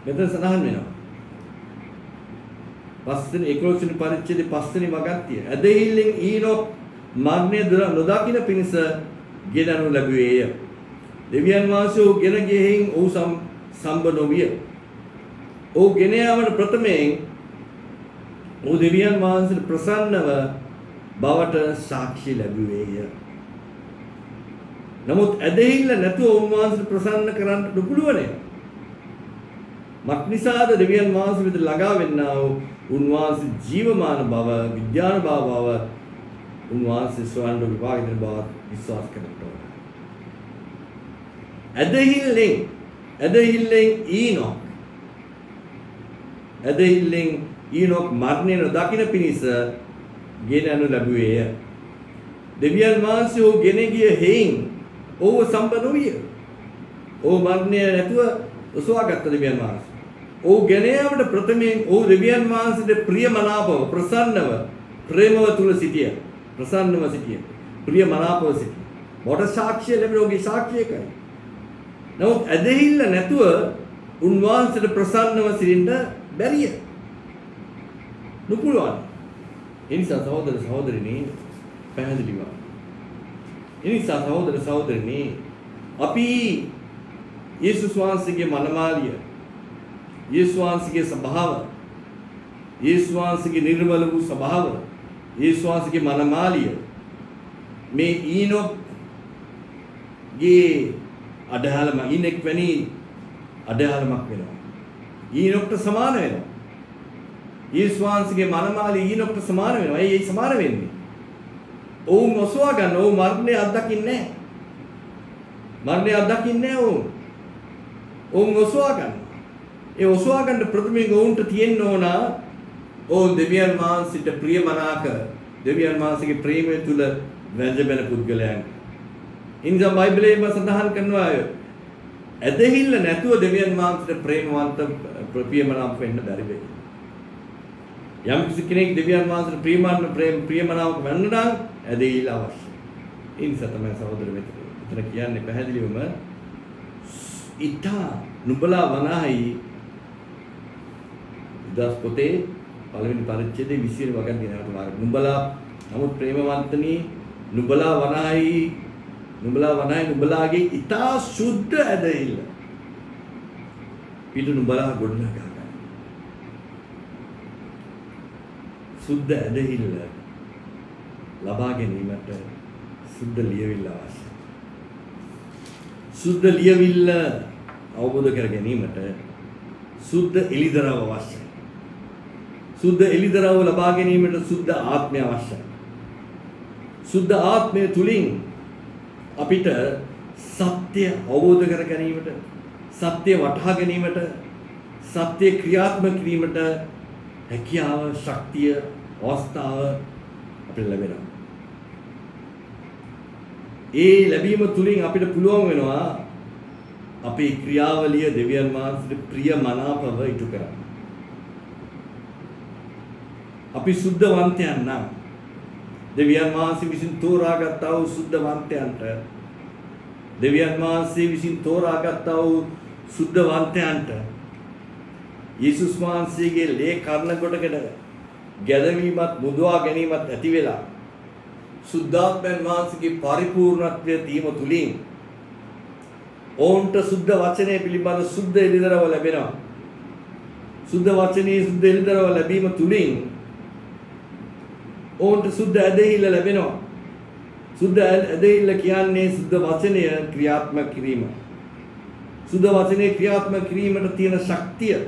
මෙතන සඳහන් වෙනවා. 11 වෙනි පරිච්ඡේදයේ 5 වෙනි වගන්තිය. ඇදහිල්ලෙන් ඊනොක් මරණය නොදකින පිණිස ගෙනනු ලැබුවේය. දෙවියන් වහන්සේ ගෙන ගෙහින් ඔහු සම්බ නොවිය. ඔහු ගෙන යාමට ප්‍රථමයෙන් ඔහු දෙවියන් වහන්සේට ප්‍රසන්නව බවට සාක්ෂි ලැබුවේය. නමුත් ඇදහිල්ල නැතුව උන්වහන්සේට ප්‍රසන්න කරන්න දුපුළුවනේ. මක්නිසාද දෙවියන් වහන්සේ වෙත ළඟා වෙන්නා වූ උන්වහන්සේ ජීවමාන බව විද්‍යානුභව බව උන්වහන්සේ ස්වයං විභාග දෙන බව විශ්වාස කරනවා. ඇදහිල්ලෙන් ඊනොක් මරණය නොදකින පිණිස ගෙනනු ලැබුවේය. දෙවියන් වහන්සේ ඔහු ගෙන ගිය හේයින් ඔහුව සම්බ නොවිය. ඔහු මරණය නැතුව ඔසවාගත්ත දෙවියන් වහන්සේ. ඔහු ගෙන යාමට ප්‍රථමයෙන් ඔහු දෙවියන් වහන්සේට ප්‍රියමනාපව ප්‍රසන්නව ප්‍රේමව තුල සිටිය. ප්‍රසන්නව සිටිය. ප්‍රියමනාපව සිටිය. මොකට සාක්ෂිය ලැබෙන ඔහුගේ සාක්ෂියකයි. නමුත් ඇදහිල්ල නැතුව උන්වහන්සේට ප්‍රසන්නව සිටින්න බැරිය. නුපුළවන්. ඒ නිසා සහෝදර සහෝදරිනි පැහැදිලිව. ඒ නිසා සහෝදර සහෝදරිනි අපි යේසුස් වහන්සේගේ මනමාලිය, යේසුස් වහන්සේගේ ස්වභාව, යේසුස් වහන්සේගේ නිර්මල වූ ස්වභාව, යේසුස් වහන්සේගේ මනමාලිය මේ ඊනොක්ගේ අඩහලම ඊනෙක් වැනි අඩහලමක් වෙනවා. ඊනොක්ට සමාන වෙනවා. යේසුස් වහන්සේගේ මනමාලිය ඊනොක්ට සමාන වෙනවා. ඒ සමාන වෙන්නේ. ඔවුන් ඔසවා ගන්න ඔවුන් මරණය අත්දකින්නේ නැහැ. මරණය අත්දකින්නේ නැහැ ඔවුන්. ඔවුන් ඔසවා ගන්න. ඒ ඔසවා ගන්න ප්‍රථමයෙන් ඔවුන්ට තියෙන්න ඕන ඔවුන් දෙවියන් වහන්සේට ප්‍රියමනාප දෙවියන් වහන්සේගේ ප්‍රේමය තුල වැඳබෙන පුද්ගලයන්. ඉන්ජා බයිබලයේම සඳහන් කරනවා ඇදහිල්ල නැතුව දෙවියන් වහන්සේට ප්‍රේමවන්ත ප්‍රියමනාප වෙන්න බැරි වෙයි. යම් කිසි කෙනෙක් දෙවියන් වහන්සේට ප්‍රියමනාවක වෙන්න නම් ඇදහිල්ල අවශ්‍යයි. ඒ නිසා තමයි සහෝදර මෙතන කියන්නේ පැහැදිලිවම ඉතා නුඹලා වනාහි උදාස් පොතේ පළවෙනි පරිච්ඡේදයේ 20 වගන් දිනකට මාර්ග නුඹලා නමුත් ප්‍රේමවන්තනි නුඹලා වනාහි නුඹලාගේ ඉතා සුද්ධ ඇදහිල්ල පිටු නුඹලා ගොඩනගා ගන්න. සුද්ධ ඇදහිල්ල ලබා ගැනීමට සුද්ධ ලියවිල්ල අවශ්‍යයි. සුද්ධ ලියවිල්ල අවබෝධ කර ගැනීමට සුද්ධ එළිදරව් අවශ්‍යයි. සුද්ධ එළිදරව් ලබා ගැනීමට සුද්ධ ආත්මය අවශ්‍යයි. සුද්ධ ආත්මය තුලින් අපිට සත්‍ය අවබෝධ කර ගැනීමට, සත්‍ය වටහා ගැනීමට, සත්‍ය ක්‍රියාත්මක කිරීමට හැකියාව, ශක්තිය, අවස්ථාව අපිට ලැබෙනවා. ඒ ලැබීම තුලින් අපිට පුළුවන් වෙනවා අපේ ක්‍රියාවලිය දෙවියන් වහන්සේට ප්‍රිය මනාපව ඉටු කරන්න. අපි සුද්ධවන්තයන් නම් දෙවියන් වහන්සේ විසින් තෝරාගත්තා වූ සුද්ධවන්තයන්ට, දෙවියන් වහන්සේ විසින් තෝරාගත්තා වූ සුද්ධවන්තයන්ට යේසුස් වහන්සේගේ ලේ කර්ණ කොටකට ගැදවීමත් මුදවා ගැනීමත් ඇති වෙලා සුද්ධාත්මයන් වහන්සේගේ පරිපූර්ණත්වය තීම තුලින් ඔවුන්ට සුද්ධ වචනය පිළිබඳ සුද්ධ එළිදරව් ලැබෙනවා. සුද්ධ වචනේ සුද්ධ එළිදරව් ලැබීම තුලින් ඔවුන්ට සුද්ධ ඇදහිල්ල ලැබෙනවා. සුද්ධ ඇදහිල්ල කියන්නේ සුද්ධ වචනය ක්‍රියාත්මක කිරීම. සුද්ධ වචනේ ක්‍රියාත්මක කිරීමට තියෙන ශක්තිය,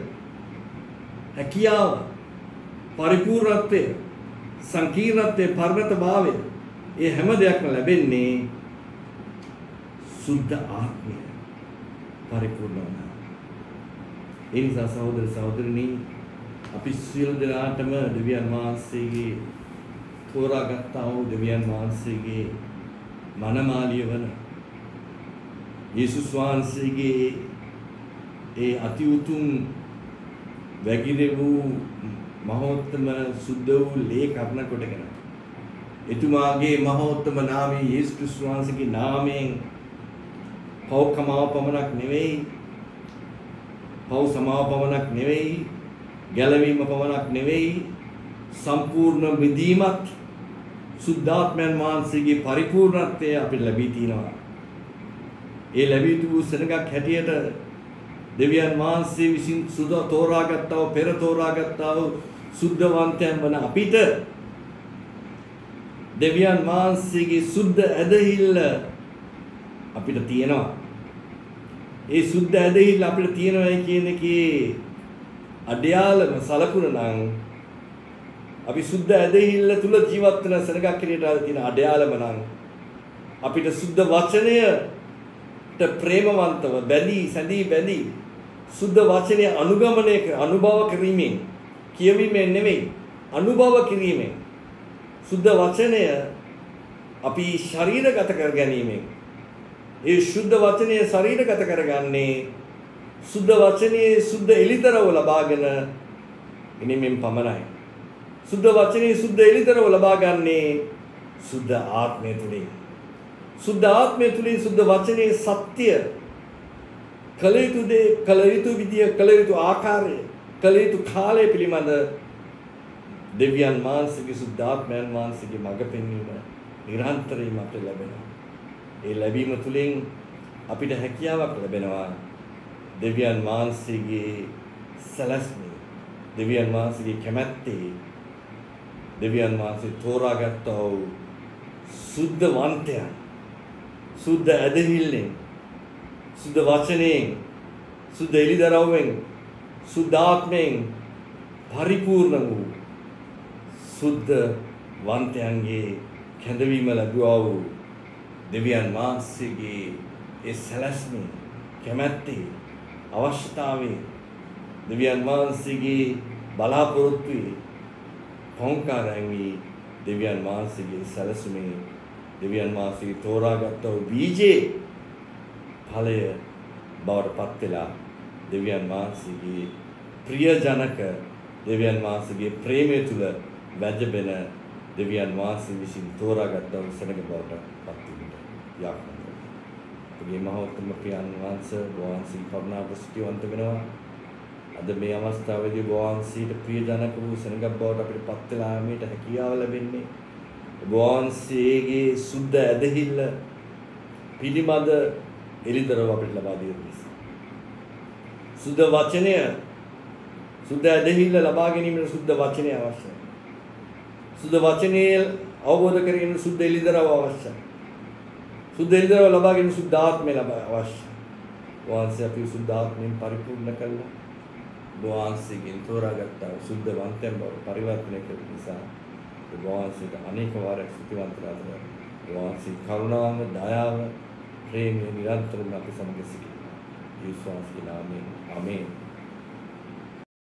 හැකියාව, පරිපූර්ණත්වය, සංකීර්ණත්වය, පරිණතභාවය, ඒ හැම දෙයක්ම ලැබෙන්නේ සුද්ධ ආත්මය පරිපූර්ණ වුණා. ඒ නිසා සහෝදර සහෝදරනි, අපි සියලු දෙනාටම දෙවියන් වහන්සේගේ තෝරාගත්තා වූ දෙවියන් වහන්සේගේ මනමාලිය වන යේසුස් වහන්සේගේ ඒ අති උතුම් වැගිරි වූ මහෝත්තම සුද්ධ වූ ලේ කර්ණ කොටගෙන එතුමාගේ මහෝත්තම නාමයේ යේසුස් ක්‍රිස්තුස් වහන්සේගේ නාමයෙන් පව් කමාව පමණක් නෙවෙයි, පව් සමාව පමණක් නෙවෙයි, ගැලවීම පමණක් නෙවෙයි, සම්පූර්ණ මිදීමත් සුද්ධාත්මයන් වහන්සේගේ පරිපූර්ණත්වය අපිට ලැබී තිනවා. ඒ ලැබී තිබූ සෙනඟක් හැටියට දෙවියන් වහන්සේ විසින් තෝරාගත්තා වූ, පෙර තෝරාගත්තා වූ සුද්ධවන්තයන් වන අපිට දෙවියන් වහන්සේගේ සුද්ධ ඇදහිල්ල අපිට තියෙනවා. ඒ සුද්ධ ඇදහිල්ල අපිට තියෙනවා කියන එකේ අඩයාලම සලකුණ නම් අපි සුද්ධ ඇදහිල්ල තුල ජීවත් වෙන සෙනඟක් හැටියට තියෙන අඩයාලම නම් අපිට සුද්ධ වචනයට ප්‍රේමවන්තව සැදී බැඳී සුද්ධ වචනය අනුභව කිරීමෙන්, කියවීමෙන් නෙමෙයි, අනුභව කිරීමෙන් සුද්ධ වචනය අපි ශරීරගත කර ගැනීමෙන්, ඒ සුද්ධ වචනය ශරීරගත කරගන්නේ සුද්ධ වචනයේ සුද්ධ එළිදරව් ලබාගෙන ගැනීමෙන් පමණයි. සුද්ධ වචනයේ සුද්ධ එළිදරව් ලබා ගන්නේ සුද්ධ ආත්මය තුලින්. සුද්ධ ආත්මය තුලින් සුද්ධ වචනේ සත්‍ය කළ යුතු දේ, කළ යුතු විදිය, කළ යුතු ආකාරය, කළ යුතු කාලය පිළිබඳ දෙවියන් වහන්සේගේ සුද්ධාත්මයන් වහන්සේගේ මඟ පෙන්වීම නිරන්තරයෙන්ම අපට ලැබෙනවා. ඒ ලැබීම තුලින් අපිට හැකියාවක් ලැබෙනවා දෙවියන් වහන්සේගේ සැලැස්මේ, දෙවියන් වහන්සේගේ කැමැත්තේ, දෙවියන් වහන්සේ තෝරාගත්තා වූ සුද්ධවන්තයන්, සුද්ධ ඇදහිල්ලෙන්, සුද්ධ වචනයෙන්, සුද්ධ එළිදරව්වෙන්, සුද්ධාත්මයෙන් පරිපූර්ණ වූ සුද්ධවන්තයන්ගේ කැඳවීම ලැබුවා වූ දෙවියන් වහන්සේගේ ඒ සැලැස්මේ, කැමැත්තේ, අවශ්‍යතාවේ, දෙවියන් වහන්සේගේ බලාපොරොත්තුවේ පෞංකාරයන් වී දෙවියන් වහන්සේගේ සැලසුමේ දෙවියන් වහන්සේ තෝරාගත් වූ බීජේ ඵලය බවට පත් වෙලා දෙවියන් වහන්සේගේ ප්‍රියජනක දෙවියන් වහන්සේගේ ප්‍රේමය තුල වැජබෙන දෙවියන් වහන්සේ විසින් තෝරාගත් සෙනඟ බවට පත් වීමට යාඥා කරනවා. අපගේ මහෞත්තම පියාණන් වහන්සේ වහන්සේ කරුණා ප්‍රසිද්ධිවන්ත වෙනවා. අද මේ අවස්ථාවේදී වහන්සේට ප්‍රියජනක වූ සෙනඟ බවට අපිට පත් වෙලා මේට හැකියාව ලැබෙන්නේ වහන්සේගේ සුද්ධ ඇදහිල්ල පිළිමද එළිදරව් අපිට ලබා දෙන නිසා. සුද්ධ වචනය සුද්ධ ඇදහිල්ල ලබා ගැනීමට සුද්ධ වචනය අවශ්‍යයි. සුද්ධ වචනය අවබෝධ කරගෙන සුද්ධ එළිදරව් අවශ්‍යයි. සුද්ධ එළිදරව් ලබා ගැනීම සුද්ධ ආත්මය ලබා අවශ්‍යයි. වහන්සේ අපි සුද්ධ ආත්මයෙන් පරිපූර්ණ කළා. වහන්සේගෙන් තෝරාගත්තා සුද්ධ වන්තයන් බව පරිවර්තනය කළ නිසා වහන්සේට අනේක වාරයක් ස්තුතිවන්තලා වෙනවා. වහන්සේ කරුණාව, දයාව, ප්‍රේමය නිරන්තරව අපි සමග සිටිනවා. යේසුස් වහන්සේගේ නාමයෙන් ආමේන්.